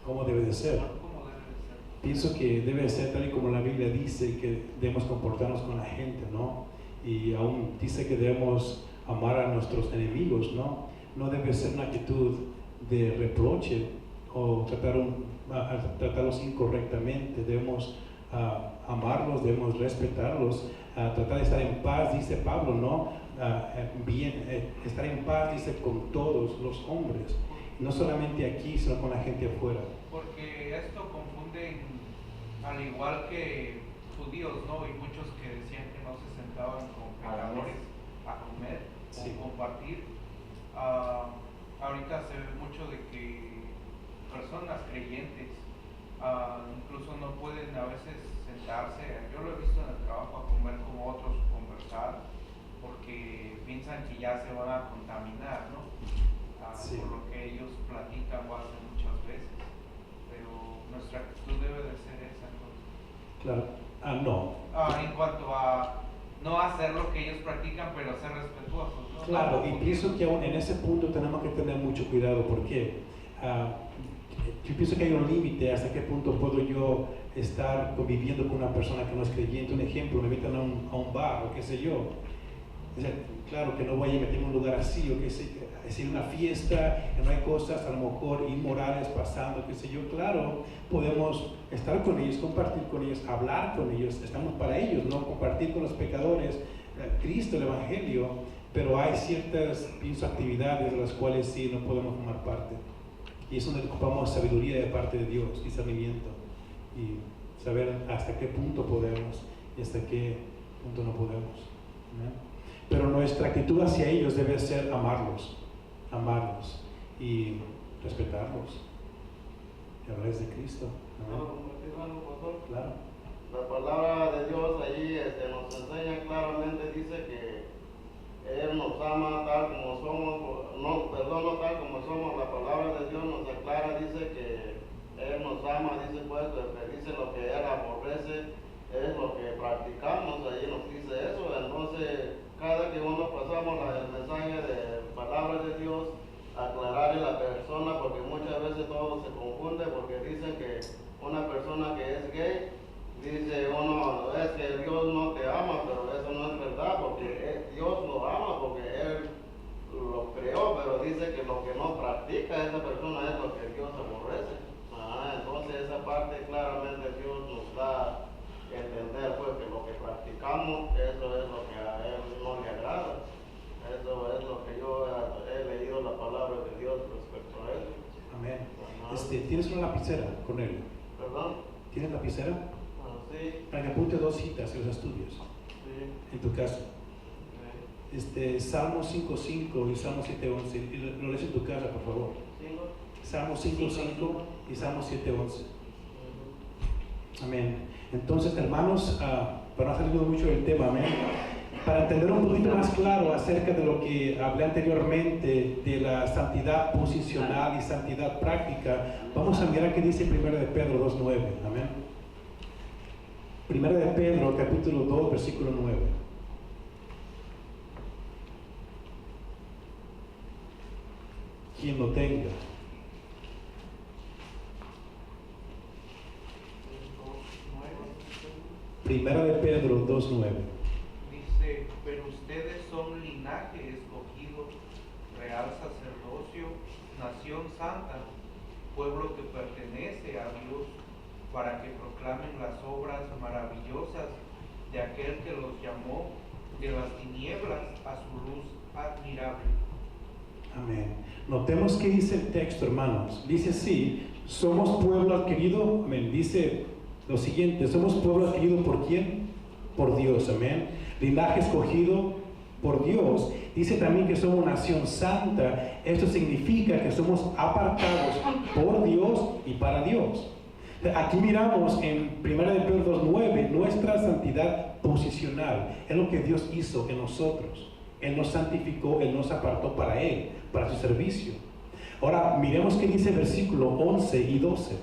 [SPEAKER 1] ¿Cómo debe de ser?
[SPEAKER 4] ¿Cómo debe de ser?
[SPEAKER 1] Pienso que debe ser tal y como la Biblia dice que debemos comportarnos con la gente, ¿no? Y aún dice que debemos amar a nuestros enemigos, ¿no? No debe ser una actitud de reproche o tratarlos incorrectamente. Debemos amarlos, debemos respetarlos, tratar de estar en paz, dice Pablo, ¿no? Estar en paz, dice, con todos los hombres, no solamente aquí, sino con la gente afuera.
[SPEAKER 4] Porque esto confunde, al igual que judíos, ¿no? Y muchos que decían que no se sentaban con pecadores a comer
[SPEAKER 1] Sí.
[SPEAKER 4] o compartir. Ahorita se ve mucho de que personas creyentes incluso no pueden a veces sentarse, yo lo he visto en el trabajo, a comer como otros, conversar, porque piensan que ya se van a contaminar, ¿no?
[SPEAKER 1] Sí.
[SPEAKER 4] Por lo que ellos platican o hacen muchas veces, pero nuestra actitud debe de ser esa, entonces.
[SPEAKER 1] Claro. No.
[SPEAKER 4] En cuanto a no hacer lo que ellos practican, pero ser respetuosos, ¿no?
[SPEAKER 1] Claro, y pienso que aún en ese punto tenemos que tener mucho cuidado, porque yo pienso que hay un límite hasta qué punto puedo yo estar conviviendo con una persona que no es creyente. Un ejemplo, me invitan a un bar o qué sé yo. O sea, claro que no voy a meterme en un lugar así, o qué sé, es decir, una fiesta, que no hay cosas a lo mejor inmorales pasando, qué sé yo. Claro, podemos estar con ellos, compartir con ellos, hablar con ellos, estamos para ellos, ¿no? Compartir con los pecadores, Cristo, el Evangelio, pero hay ciertas, pienso, actividades de las cuales sí no podemos formar parte. Y es donde ocupamos sabiduría de parte de Dios, discernimiento, y saber hasta qué punto podemos y hasta qué punto no podemos, ¿no? Pero nuestra actitud hacia ellos debe ser amarlos y respetarlos y hablarles de Cristo, ¿no? Claro.
[SPEAKER 7] La palabra de Dios allí nos enseña claramente, dice que Él nos ama tal como somos, no tal como somos. La palabra de Dios nos aclara, dice que Él nos ama, dice pues, que dice lo que Él aborrece es lo que practicamos, allí nos dice eso. Entonces, cada que uno pasamos el mensaje de palabra de Dios, aclararle a la persona, porque muchas veces todo se confunde, porque dicen que una persona que es gay, dice uno, es que Dios no te ama, pero eso no es verdad, porque Dios lo ama, porque Él lo creó, pero dice que lo que no practica esa persona es lo que Dios aborrece. Entonces esa parte claramente Dios nos da a entender, pues, que lo que practicamos, eso es lo que a Él no le agrada. Eso es lo que yo he leído la palabra de Dios respecto a eso.
[SPEAKER 1] Amén. ¿Tienes una lapicera con él?
[SPEAKER 7] ¿Perdón?
[SPEAKER 1] ¿Tienes lapicera?
[SPEAKER 7] Sí.
[SPEAKER 1] Para que apunte 2 citas en los estudios,
[SPEAKER 7] Sí.
[SPEAKER 1] en tu casa. Salmo 5.5 y Salmo 7.11. Lo lees en tu casa, por favor. Salmo 5.5 y Salmo 7.11. Amén. Entonces, hermanos, para no salir mucho del tema, amén, para entender un poquito más claro acerca de lo que hablé anteriormente de la santidad posicional y santidad práctica, vamos a mirar qué dice 1 de Pedro 2.9. Amén. 1 de Pedro, capítulo 2, versículo 9. Quien lo tenga. Primera de Pedro 2.9.
[SPEAKER 4] Dice, pero ustedes son linaje escogido, real sacerdocio, nación santa, pueblo que pertenece a Dios, para que proclamen las obras maravillosas de aquel que los llamó de las tinieblas a su luz admirable.
[SPEAKER 1] Amén. Notemos que dice el texto, hermanos. Dice así, somos pueblo adquirido, amén. Dice lo siguiente, somos pueblo adquirido ¿por quién? Por Dios, amén. Linaje escogido por Dios. Dice también que somos nación santa. Esto significa que somos apartados por Dios y para Dios. Aquí miramos en 1 de Pedro 2.9 nuestra santidad posicional. Es lo que Dios hizo en nosotros. Él nos santificó, Él nos apartó para Él, para su servicio. Ahora, miremos qué dice el versículo 11 y 12.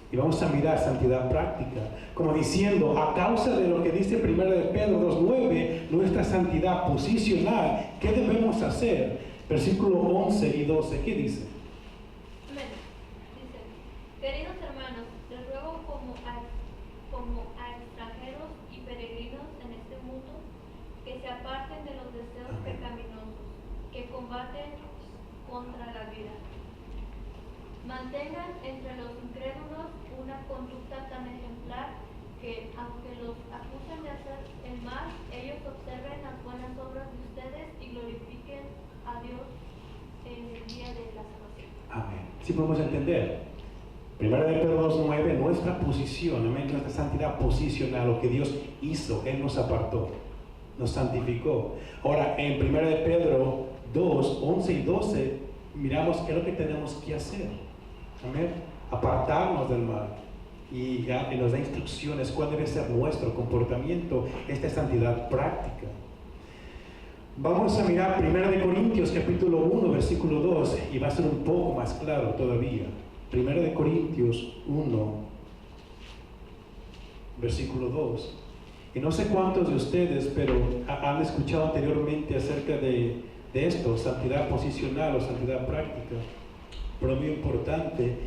[SPEAKER 1] Y vamos a mirar santidad práctica. Como diciendo, a causa de lo que dice 1 de Pedro 2.9, nuestra santidad posicional, ¿qué debemos hacer? Versículo 11 y 12, ¿qué dice?
[SPEAKER 3] Amén. Dice, queridos hermanos, les ruego como a extranjeros y peregrinos en este mundo, que se aparten de los deseos pecaminosos, que combaten contra la vida. Mantengan entre los incrédulos una conducta tan ejemplar que, aunque los acusen de hacer el mal, ellos observen las buenas obras de ustedes y glorifiquen a Dios en el día de la salvación.
[SPEAKER 1] Amén. Sí podemos entender. 1 de Pedro 2.9, nuestra posición, amén, nuestra santidad posicional, lo que Dios hizo, Él nos apartó, nos santificó. Ahora, en 1 de Pedro 2, 11 y 12, miramos qué es lo que tenemos que hacer. Amén. Apartarnos del mal. Y nos da instrucciones cuál debe ser nuestro comportamiento, esta santidad práctica. Vamos a mirar 1 de Corintios capítulo 1 versículo 2 y va a ser un poco más claro todavía. 1 de Corintios 1 versículo 2. Y no sé cuántos de ustedes, pero han escuchado anteriormente acerca de esto, santidad posicional o santidad práctica. pero muy importante.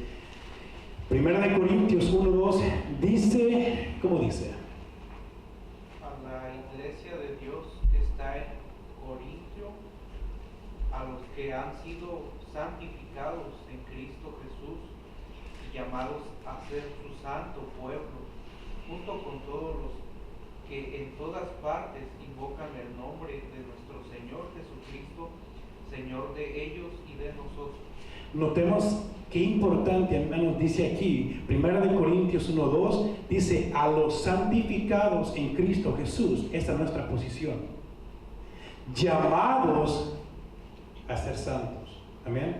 [SPEAKER 1] Primera de Corintios 1:2 dice, ¿cómo dice?
[SPEAKER 4] A la iglesia de Dios que está en Corintio, a los que han sido santificados en Cristo Jesús y llamados a ser su santo pueblo, junto con todos los que en todas partes invocan el nombre de nuestro Señor Jesucristo, Señor de ellos y de nosotros.
[SPEAKER 1] Notemos qué importante, hermanos, dice aquí, 1 Corintios 1:2, dice, a los santificados en Cristo Jesús. Esta es nuestra posición. Llamados a ser santos. Amén.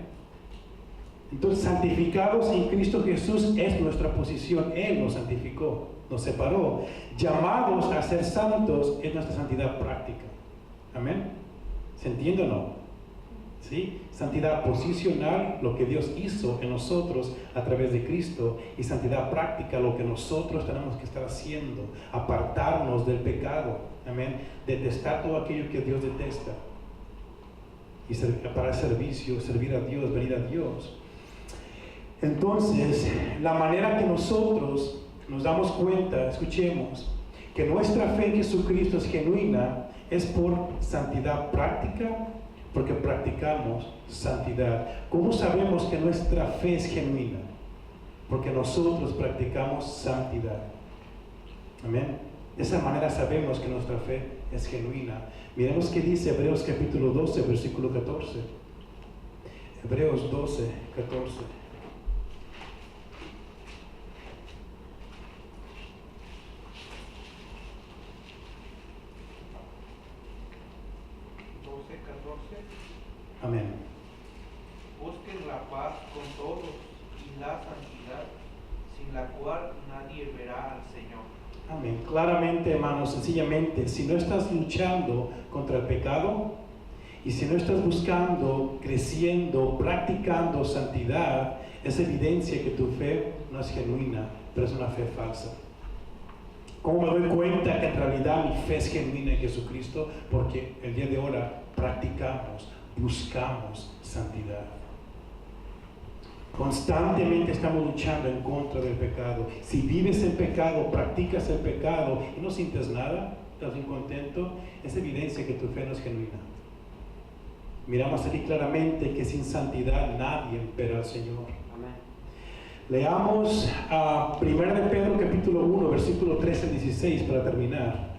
[SPEAKER 1] Entonces, santificados en Cristo Jesús es nuestra posición. Él nos santificó, nos separó. Llamados a ser santos es nuestra santidad práctica. Amén. ¿Se entiende o no? ¿Sí? Santidad posicional, lo que Dios hizo en nosotros a través de Cristo, y santidad práctica, lo que nosotros tenemos que estar haciendo, apartarnos del pecado, amén, detestar todo aquello que Dios detesta y para el servicio, servir a Dios, venir a Dios. Entonces, la manera que nosotros nos damos cuenta, escuchemos, que nuestra fe en Jesucristo es genuina, es por santidad práctica, porque practicamos santidad. ¿Cómo sabemos que nuestra fe es genuina? Porque nosotros practicamos santidad. Amén. De esa manera sabemos que nuestra fe es genuina. Miremos qué dice Hebreos capítulo 12, versículo 14. Hebreos 12, 14. Amén.
[SPEAKER 4] Busquen la paz con todos y la santidad, sin la cual nadie verá al Señor.
[SPEAKER 1] Amén. Claramente, hermanos, sencillamente, si no estás luchando contra el pecado y si no estás buscando, creciendo, practicando santidad, es evidencia que tu fe no es genuina, pero es una fe falsa. ¿Cómo me doy cuenta que en realidad mi fe es genuina en Jesucristo? Porque el día de ahora practicamos, buscamos santidad. Constantemente estamos luchando en contra del pecado. Si vives el pecado, practicas el pecado y no sientes nada, estás incontento, es evidencia que tu fe no es genuina. Miramos aquí claramente que sin santidad nadie verá al Señor.
[SPEAKER 5] Amén.
[SPEAKER 1] Leamos a 1 de Pedro capítulo 1, versículo 13 al 16 para terminar.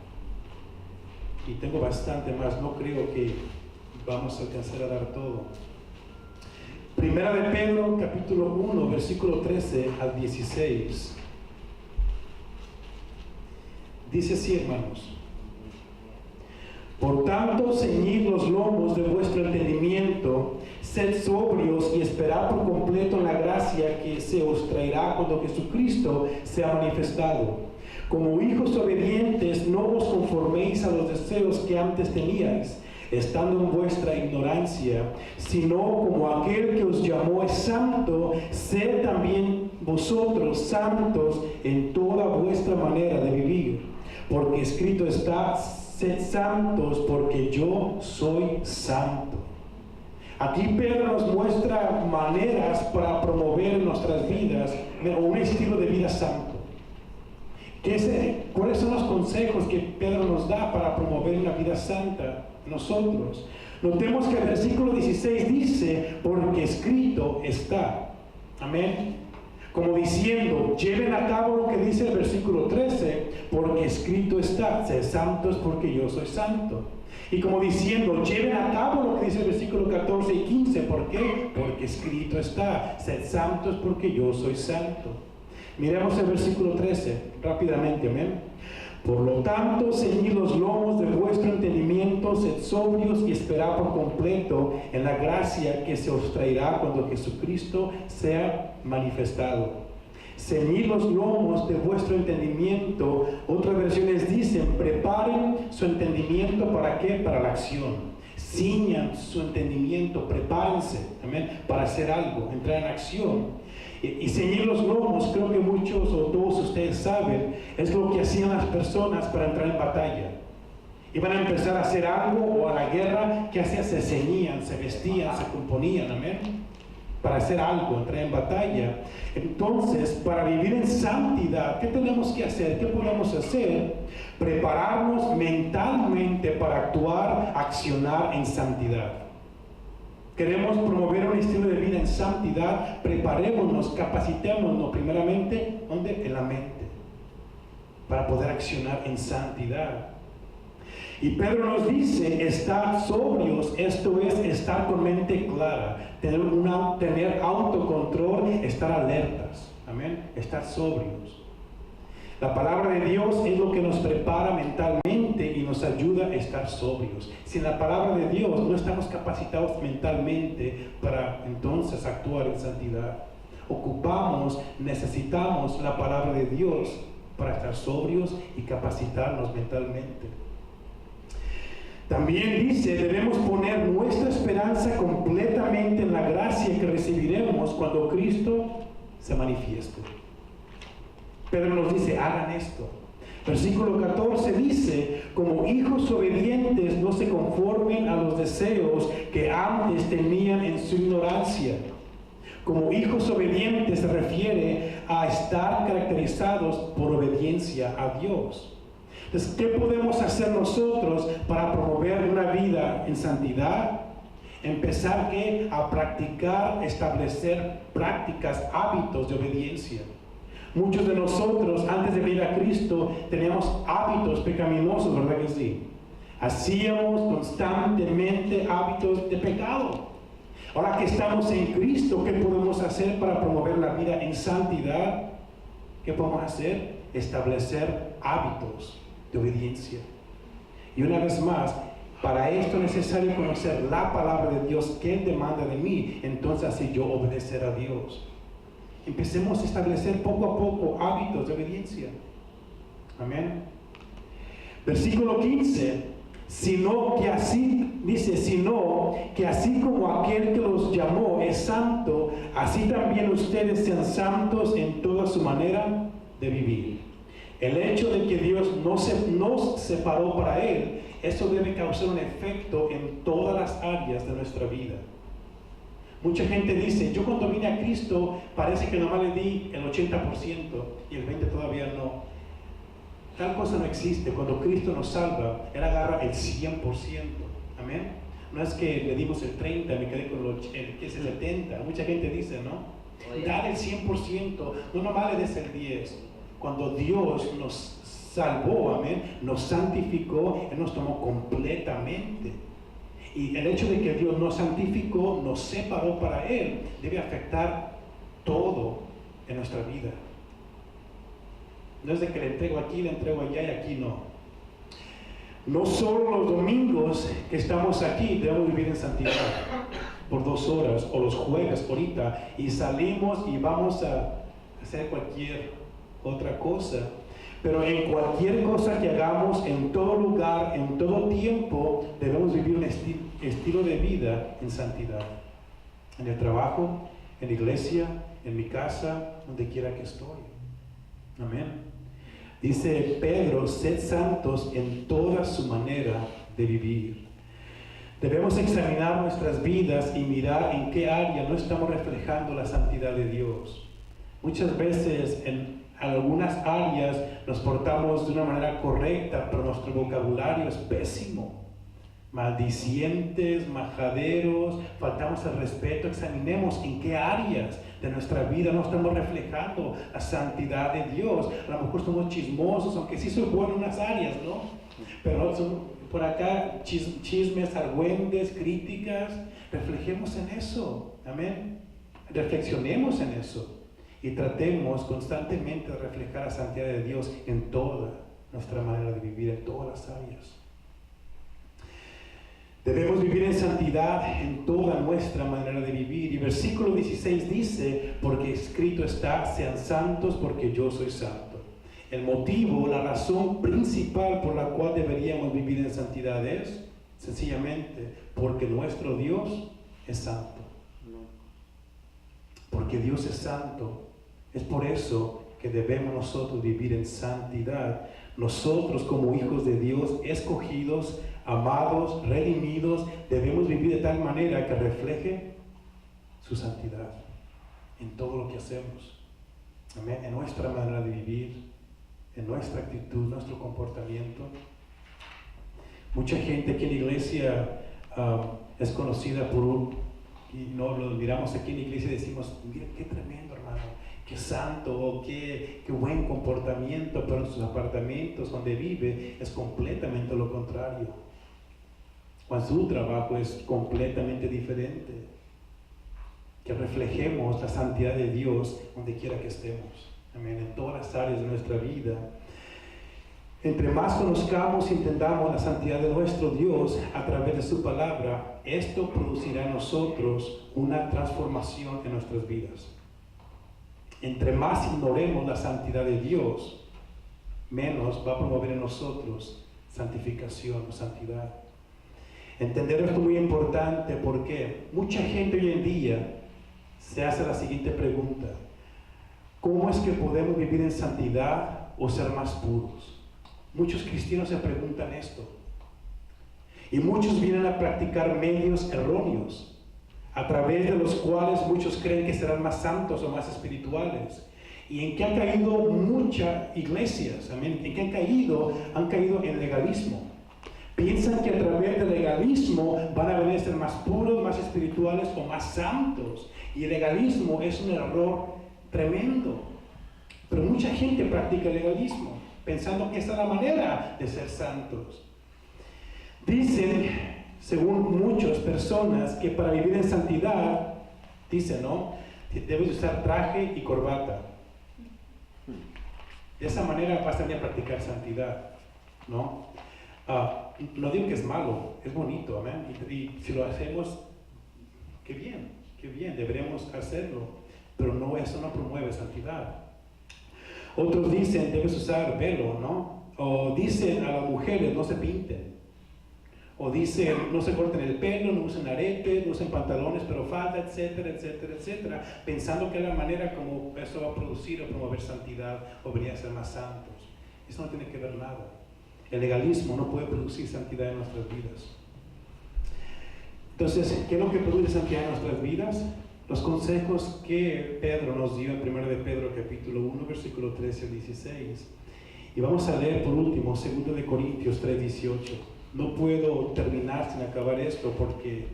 [SPEAKER 1] Y tengo bastante más, no creo que vamos a alcanzar a dar todo. 1 de Pedro capítulo 1, versículo 13 al 16. Dice así, hermanos: por tanto, ceñid los lomos de vuestro entendimiento, sed sobrios y esperad por completo en la gracia que se os traerá cuando Jesucristo sea manifestado. Como hijos obedientes, no os conforméis a los deseos que antes teníais, estando en vuestra ignorancia, sino como aquel que os llamó es santo, sed también vosotros santos en toda vuestra manera de vivir. Porque escrito está: sed santos porque yo soy santo. Aquí Pedro nos muestra maneras para promover en nuestras vidas un estilo de vida santo. ¿Cuáles son los consejos que Pedro nos da para promover una vida santa en nosotros? Notemos que el versículo 16 dice: porque escrito está. Amén. Como diciendo, lleven a cabo lo que dice el versículo 13, porque escrito está: sed santos porque yo soy santo. Y como diciendo, lleven a cabo lo que dice el versículo 14 y 15, ¿por qué? Porque escrito está: sed santos porque yo soy santo. Miremos el versículo 13 rápidamente, amén. Por lo tanto, ceñid los lomos de vuestro entendimiento, sed sobrios y esperad por completo en la gracia que se os traerá cuando Jesucristo sea manifestado. Ceñid los lomos de vuestro entendimiento. Otras versiones dicen: preparen su entendimiento. ¿Para qué? Para la acción. Ciñan su entendimiento, prepárense, amén, para hacer algo, entrar en acción. Y ceñir los lomos, creo que muchos o todos ustedes saben, es lo que hacían las personas para entrar en batalla. Iban a empezar a hacer algo o a la guerra, ¿qué hacían? Se ceñían, se vestían, se componían, amén. para hacer algo, entrar en batalla. Entonces, para vivir en santidad, ¿qué tenemos que hacer? ¿Qué podemos hacer? Prepararnos mentalmente para actuar, accionar en santidad. Queremos promover un estilo de vida en santidad, preparémonos, capacitémonos primeramente, ¿dónde? En la mente, para poder accionar en santidad. Y Pedro nos dice, estar sobrios, esto es estar con mente clara, tener autocontrol, estar alertas, amén, estar sobrios. La palabra de Dios es lo que nos prepara mentalmente y nos ayuda a estar sobrios. Sin la palabra de Dios no estamos capacitados mentalmente para entonces actuar en santidad. Necesitamos la palabra de Dios para estar sobrios y capacitarnos mentalmente. También dice, debemos poner nuestra esperanza completamente en la gracia que recibiremos cuando Cristo se manifieste. Pedro nos dice, hagan esto. Versículo 14 dice, como hijos obedientes no se conformen a los deseos que antes tenían en su ignorancia. Como hijos obedientes se refiere a estar caracterizados por obediencia a Dios. Entonces, ¿qué podemos hacer nosotros para promover una vida en santidad? Empezar a practicar, establecer prácticas, hábitos de obediencia. Muchos de nosotros, antes de venir a Cristo, teníamos hábitos pecaminosos, ¿verdad que sí? Hacíamos constantemente hábitos de pecado. Ahora que estamos en Cristo, ¿qué podemos hacer para promover la vida en santidad? ¿Qué podemos hacer? Establecer hábitos de obediencia. Y una vez más, para esto es necesario conocer la palabra de Dios, que Él demanda de mí, entonces así yo obedecer a Dios. Empecemos a establecer poco a poco hábitos de obediencia. Amén. Versículo 15. Sino que así como aquel que los llamó es santo, así también ustedes sean santos en toda su manera de vivir. El hecho de que Dios nos separó para Él, eso debe causar un efecto en todas las áreas de nuestra vida. Mucha gente dice, yo cuando vine a Cristo parece que nomás le di el 80% y el 20% todavía no. Tal cosa no existe. Cuando Cristo nos salva, Él agarra el 100%. Amén. No es que le dimos el 30%, me quedé con el 70%. Mucha gente dice, ¿no? Dale el 100%, no nomás le des el 10%. Cuando Dios nos salvó, amén, nos santificó, Él nos tomó completamente. Y el hecho de que Dios nos santificó, nos separó para Él, debe afectar todo en nuestra vida. No es de que le entrego aquí, le entrego allá y aquí no. No solo los domingos que estamos aquí debemos vivir en santidad por 2 horas, o los jueves ahorita, y salimos y vamos a hacer cualquier otra cosa. Pero en cualquier cosa que hagamos, en todo lugar, en todo tiempo, debemos vivir un estilo de vida en santidad. En el trabajo, en la iglesia, en mi casa, donde quiera que estoy. Amén. Dice Pedro, sed santos en toda su manera de vivir. Debemos examinar nuestras vidas y mirar en qué área no estamos reflejando la santidad de Dios. Muchas veces en algunas áreas nos portamos de una manera correcta, pero nuestro vocabulario es pésimo. Maldicientes, majaderos, faltamos el respeto. Examinemos en qué áreas de nuestra vida no estamos reflejando la santidad de Dios. A lo mejor somos chismosos, aunque sí soy bueno en unas áreas, ¿no? Pero por acá chismes, argüendes, críticas. Reflejemos en eso, amén. Reflexionemos en eso y tratemos constantemente de reflejar la santidad de Dios en toda nuestra manera de vivir, en todas las áreas. Debemos vivir en santidad en toda nuestra manera de vivir. Y versículo 16 dice, porque escrito está, sean santos porque yo soy santo. El motivo, la razón principal por la cual deberíamos vivir en santidad es, sencillamente, porque nuestro Dios es santo. Porque Dios es santo. Es por eso que debemos nosotros vivir en santidad. Nosotros como hijos de Dios, escogidos, amados, redimidos, debemos vivir de tal manera que refleje su santidad en todo lo que hacemos. Amén. En nuestra manera de vivir, en nuestra actitud, nuestro comportamiento. Mucha gente aquí en la iglesia es conocida y no lo miramos aquí en la iglesia y decimos, mira qué tremendo hermano, qué santo, o qué buen comportamiento, pero en sus apartamentos donde vive es completamente lo contrario. O en su trabajo es completamente diferente. Que reflejemos la santidad de Dios donde quiera que estemos. Amén. En todas las áreas de nuestra vida. Entre más conozcamos y entendamos la santidad de nuestro Dios a través de su palabra, esto producirá en nosotros una transformación en nuestras vidas. Entre más ignoremos la santidad de Dios, menos va a promover en nosotros santificación o santidad. Entender esto es muy importante porque mucha gente hoy en día se hace la siguiente pregunta: ¿cómo es que podemos vivir en santidad o ser más puros? Muchos cristianos se preguntan esto. Y muchos vienen a practicar medios erróneos, a través de los cuales muchos creen que serán más santos o más espirituales. ¿Y en qué han caído muchas iglesias? ¿Amén? ¿En qué han caído? Han caído en legalismo. Piensan que a través del legalismo van a venir a ser más puros, más espirituales o más santos. Y el legalismo es un error tremendo. Pero mucha gente practica el legalismo, pensando que esa es la manera de ser santos. Dicen, según muchas personas, que para vivir en santidad, dicen, ¿no?, debes usar traje y corbata. De esa manera vas a practicar santidad, ¿no? No digo que es malo, es bonito, amén. Y si lo hacemos, qué bien, deberemos hacerlo. Pero no, eso no promueve santidad. Otros dicen, debes usar velo, ¿no? O dicen a las mujeres, no se pinten. O dicen, no se corten el pelo, no usen aretes, no usen pantalones, pero falda, etcétera, etcétera, etcétera. Pensando que es la manera como eso va a producir o promover santidad o venir a ser más santos. Eso no tiene que ver nada. El legalismo no puede producir santidad en nuestras vidas. Entonces, ¿qué es lo que produce santidad en nuestras vidas? Los consejos que Pedro nos dio en 1 de Pedro capítulo 1, versículo 13 al 16. Y vamos a leer por último 2 de Corintios 3, 18. No puedo terminar sin acabar esto porque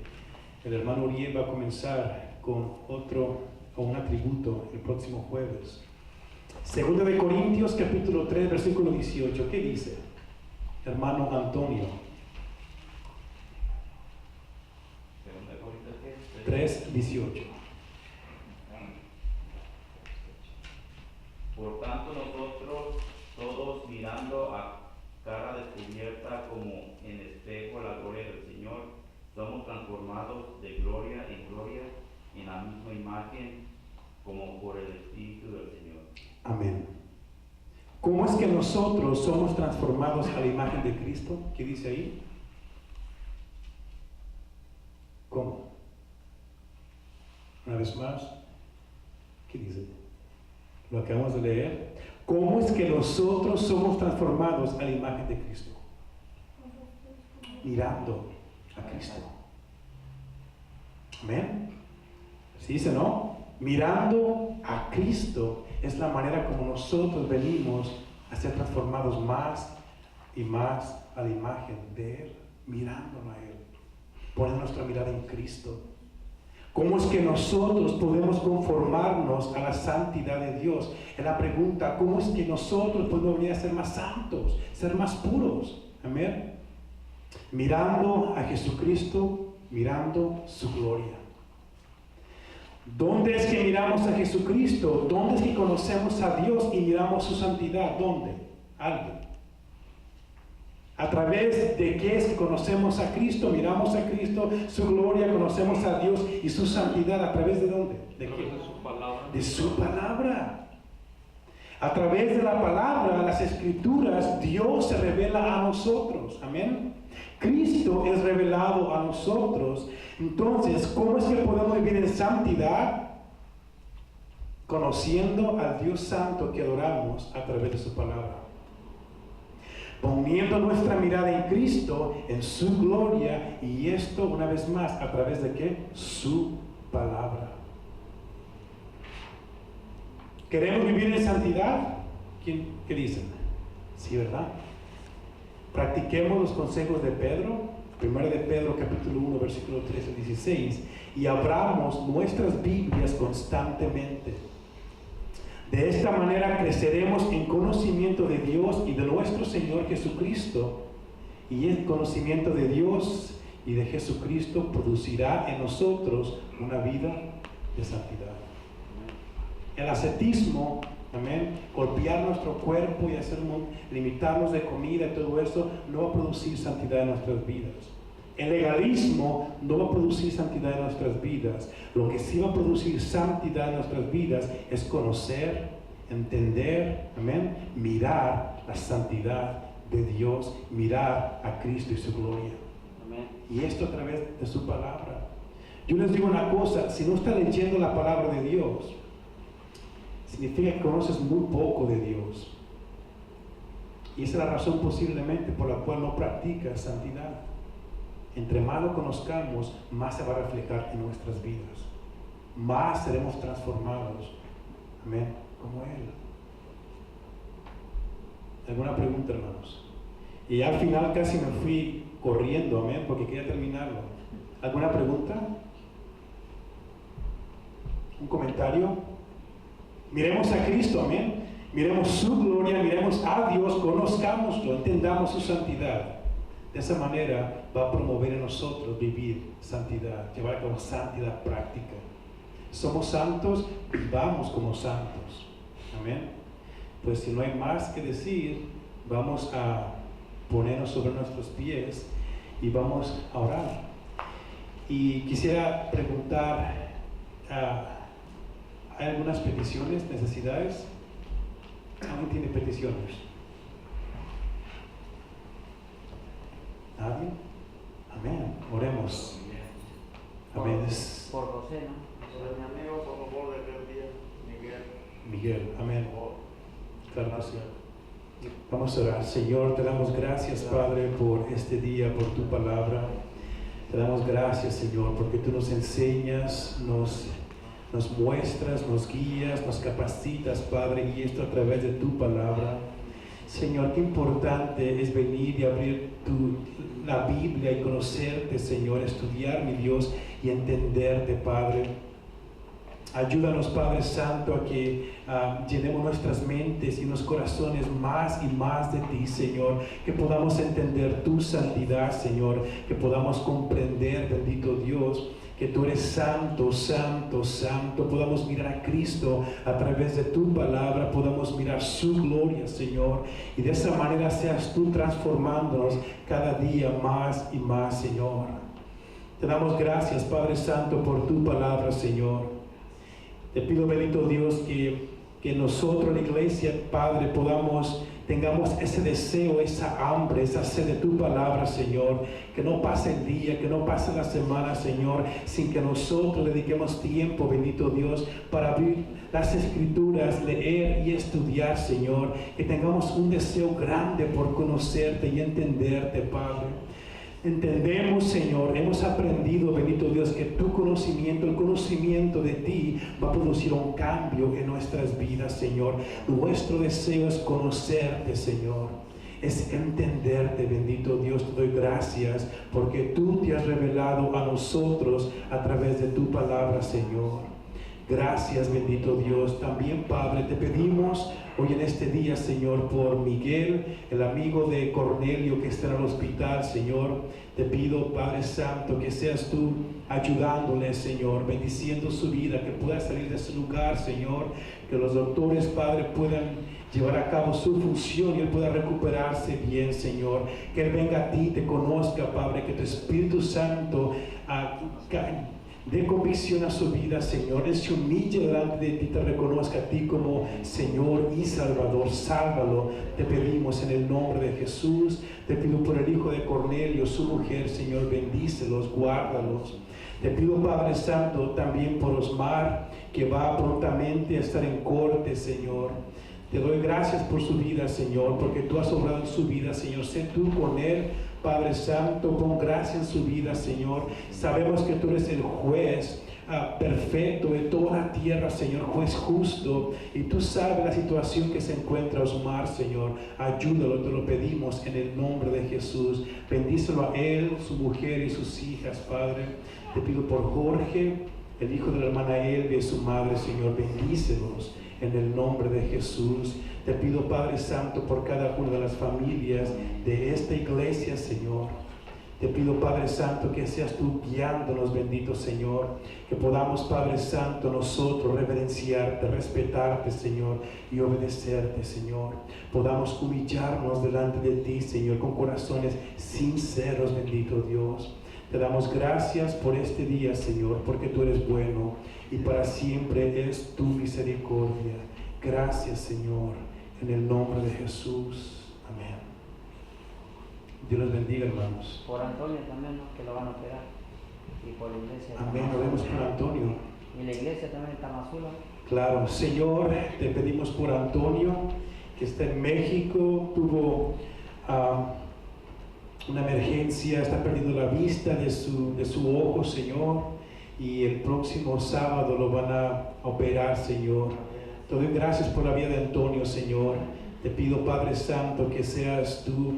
[SPEAKER 1] el hermano Uriel va a comenzar con un atributo el próximo jueves. 2 de Corintios capítulo 3, versículo 18. ¿Qué dice? Hermano Antonio. 3, 18.
[SPEAKER 8] Por tanto, nosotros todos mirando a cara descubierta como en espejo la gloria del Señor, somos transformados de gloria en gloria en la misma imagen como por el Espíritu del Señor.
[SPEAKER 1] Amén. ¿Cómo es que nosotros somos transformados a la imagen de Cristo? ¿Qué dice ahí? ¿Cómo? Una vez más, ¿qué dice? Lo acabamos de leer. ¿Cómo es que nosotros somos transformados a la imagen de Cristo? Mirando a Cristo. Amén. ¿Sí dice, no? Mirando a Cristo es la manera como nosotros venimos a ser transformados más y más a la imagen de Él, mirándolo a Él, poniendo nuestra mirada en Cristo. ¿Cómo es que nosotros podemos conformarnos a la santidad de Dios? Es la pregunta, ¿cómo es que nosotros podemos venir a ser más santos, ser más puros? Amén. Mirando a Jesucristo, mirando su gloria. ¿Dónde es que miramos a Jesucristo? ¿Dónde es que conocemos a Dios y miramos su santidad? ¿Dónde? Alguien. ¿A través de qué es que conocemos a Cristo? Miramos a Cristo, su gloria, conocemos a Dios y su santidad. ¿A través de dónde? ¿De qué?
[SPEAKER 2] De su palabra.
[SPEAKER 1] De su palabra. A través de la palabra, las escrituras, Dios se revela a nosotros. Amén. Cristo es revelado a nosotros. Entonces, ¿cómo es que podemos vivir en santidad? Conociendo al Dios Santo que adoramos a través de su palabra. Poniendo nuestra mirada en Cristo, en su gloria, y esto una vez más, ¿a través de qué? Su palabra. ¿Queremos vivir en santidad? ¿Qué dicen? Sí, ¿verdad? Practiquemos los consejos de Pedro, 1 de Pedro capítulo 1, versículo 13 al 16, y abramos nuestras Biblias constantemente. De esta manera creceremos en conocimiento de Dios y de nuestro Señor Jesucristo, y el conocimiento de Dios y de Jesucristo producirá en nosotros una vida de santidad. El ascetismo, amén, golpear nuestro cuerpo y limitarnos de comida y todo eso, no va a producir santidad en nuestras vidas. El legalismo no va a producir santidad en nuestras vidas. Lo que sí va a producir santidad en nuestras vidas es conocer, entender, amén, mirar la santidad de Dios, mirar a Cristo y su gloria.
[SPEAKER 5] Amén.
[SPEAKER 1] Y esto a través de su palabra. Yo les digo una cosa, si no está leyendo la palabra de Dios, significa que conoces muy poco de Dios. Y esa es la razón posiblemente por la cual no practicas santidad. Entre más lo conozcamos, más se va a reflejar en nuestras vidas. Más seremos transformados. Amén. Como Él. ¿Alguna pregunta, hermanos? Y al final casi me fui corriendo, amén, porque quería terminarlo. ¿Alguna pregunta? ¿Un comentario? Miremos a Cristo, amén. Miremos su gloria, miremos a Dios, conozcámoslo, entendamos su santidad. De esa manera va a promover en nosotros vivir santidad, llevar a cabo santidad práctica. Somos santos, vivamos como santos. Amén. Pues si no hay más que decir, vamos a ponernos sobre nuestros pies y vamos a orar. Y quisiera preguntar, ¿hay algunas peticiones, necesidades? ¿Alguien tiene peticiones? ¿Nadie? Amén. Oremos. Amén.
[SPEAKER 5] Por José, ¿no?
[SPEAKER 7] Por mi amigo, por favor, de aquel día, Miguel.
[SPEAKER 1] Miguel, amén. Claro que sí. Vamos a orar. Señor, te damos gracias, Padre, por este día, por tu palabra. Te damos gracias, Señor, porque tú nos enseñas, nos muestras, nos guías, nos capacitas, Padre, y esto a través de tu palabra. Señor, qué importante es venir y abrir la Biblia y conocerte, Señor, estudiar, mi Dios, y entenderte, Padre. Ayúdanos, Padre Santo, a que llenemos nuestras mentes y nuestros corazones más y más de ti, Señor. Que podamos entender tu santidad, Señor. Que podamos comprender, bendito Dios, que tú eres santo, santo, santo. Podamos mirar a Cristo a través de tu palabra, podamos mirar su gloria, Señor, y de esa manera seas tú transformándonos cada día más y más, Señor. Te damos gracias, Padre Santo, por tu palabra, Señor. Te pido, bendito Dios, que nosotros, la iglesia, Padre, tengamos ese deseo, esa hambre, esa sed de tu palabra, Señor. Que no pase el día, que no pase la semana, Señor, sin que nosotros le dediquemos tiempo, bendito Dios, para abrir las Escrituras, leer y estudiar, Señor. Que tengamos un deseo grande por conocerte y entenderte, Padre. Entendemos, Señor, hemos aprendido, bendito Dios, que tu conocimiento, el conocimiento de ti va a producir un cambio en nuestras vidas, Señor. Nuestro deseo es conocerte, Señor, es entenderte, bendito Dios. Te doy gracias porque tú te has revelado a nosotros a través de tu palabra, Señor. Gracias, bendito Dios. También, Padre, te pedimos hoy en este día, Señor, por Miguel, el amigo de Cornelio que está en el hospital, Señor. Te pido, Padre Santo, que seas tú ayudándole, Señor, bendiciendo su vida, que pueda salir de ese lugar, Señor, que los doctores, Padre, puedan llevar a cabo su función y él pueda recuperarse bien, Señor. Que él venga a ti, te conozca, Padre, que tu Espíritu Santo dé convicción a su vida, Señor. Él se humille delante de ti, te reconozca a ti como Señor y Salvador. Sálvalo, te pedimos en el nombre de Jesús. Te pido por el hijo de Cornelio, su mujer, Señor, bendícelos, guárdalos. Te pido, Padre Santo, también por Osmar, que va prontamente a estar en corte, Señor. Te doy gracias por su vida, Señor, porque tú has obrado en su vida, Señor. Sé tú con él, Padre Santo, pon gracia en su vida, Señor. Sabemos que tú eres el juez, perfecto de toda la tierra, Señor, juez justo. Y tú sabes la situación que se encuentra Osmar, Señor. Ayúdalo, te lo pedimos en el nombre de Jesús. Bendícelo a él, su mujer y sus hijas, Padre. Te pido por Jorge, el hijo de la hermana Elvia y su madre, Señor. Bendícelos en el nombre de Jesús. Te pido, Padre Santo, por cada una de las familias de esta iglesia, Señor. Te pido, Padre Santo, que seas tú guiándonos, bendito Señor. Que podamos, Padre Santo, nosotros reverenciarte, respetarte, Señor, y obedecerte, Señor. Podamos humillarnos delante de ti, Señor, con corazones sinceros, bendito Dios. Te damos gracias por este día, Señor, porque tú eres bueno y para siempre es tu misericordia. Gracias, Señor, en el nombre de Jesús. Amén. Dios los bendiga, hermanos.
[SPEAKER 5] Por Antonio también, ¿no? Que lo van a operar. Y por la iglesia.
[SPEAKER 1] Amén. Oremos por Antonio.
[SPEAKER 5] Y la iglesia también está Tamazula.
[SPEAKER 1] Claro, Señor, te pedimos por Antonio, que está en México, tuvo una emergencia, está perdiendo la vista de su ojo, Señor, y el próximo sábado lo van a operar, Señor. Te doy gracias por la vida de Antonio, Señor. Te pido, Padre Santo, que seas tú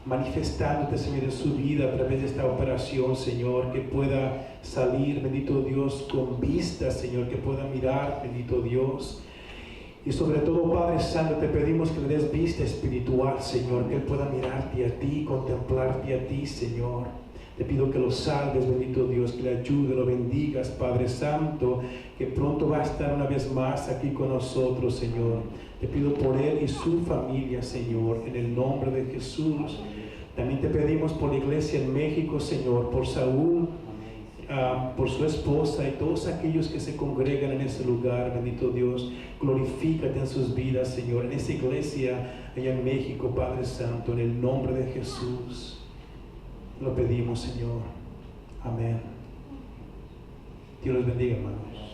[SPEAKER 1] manifestándote, Señor, en su vida a través de esta operación, Señor, que pueda salir, bendito Dios, con vista, Señor, que pueda mirar, bendito Dios. Y sobre todo, Padre Santo, te pedimos que le des vista espiritual, Señor, que él pueda mirarte a ti, contemplarte a ti, Señor. Te pido que lo salves, bendito Dios, que le ayude, lo bendigas, Padre Santo, que pronto va a estar una vez más aquí con nosotros, Señor. Te pido por él y su familia, Señor, en el nombre de Jesús. También te pedimos por la iglesia en México, Señor, por Saúl, por su esposa y todos aquellos que se congregan en ese lugar, bendito Dios. Glorifícate en sus vidas, Señor, en esa iglesia allá en México, Padre Santo, en el nombre de Jesús. Lo pedimos, Señor. Amén. Dios los bendiga, hermanos.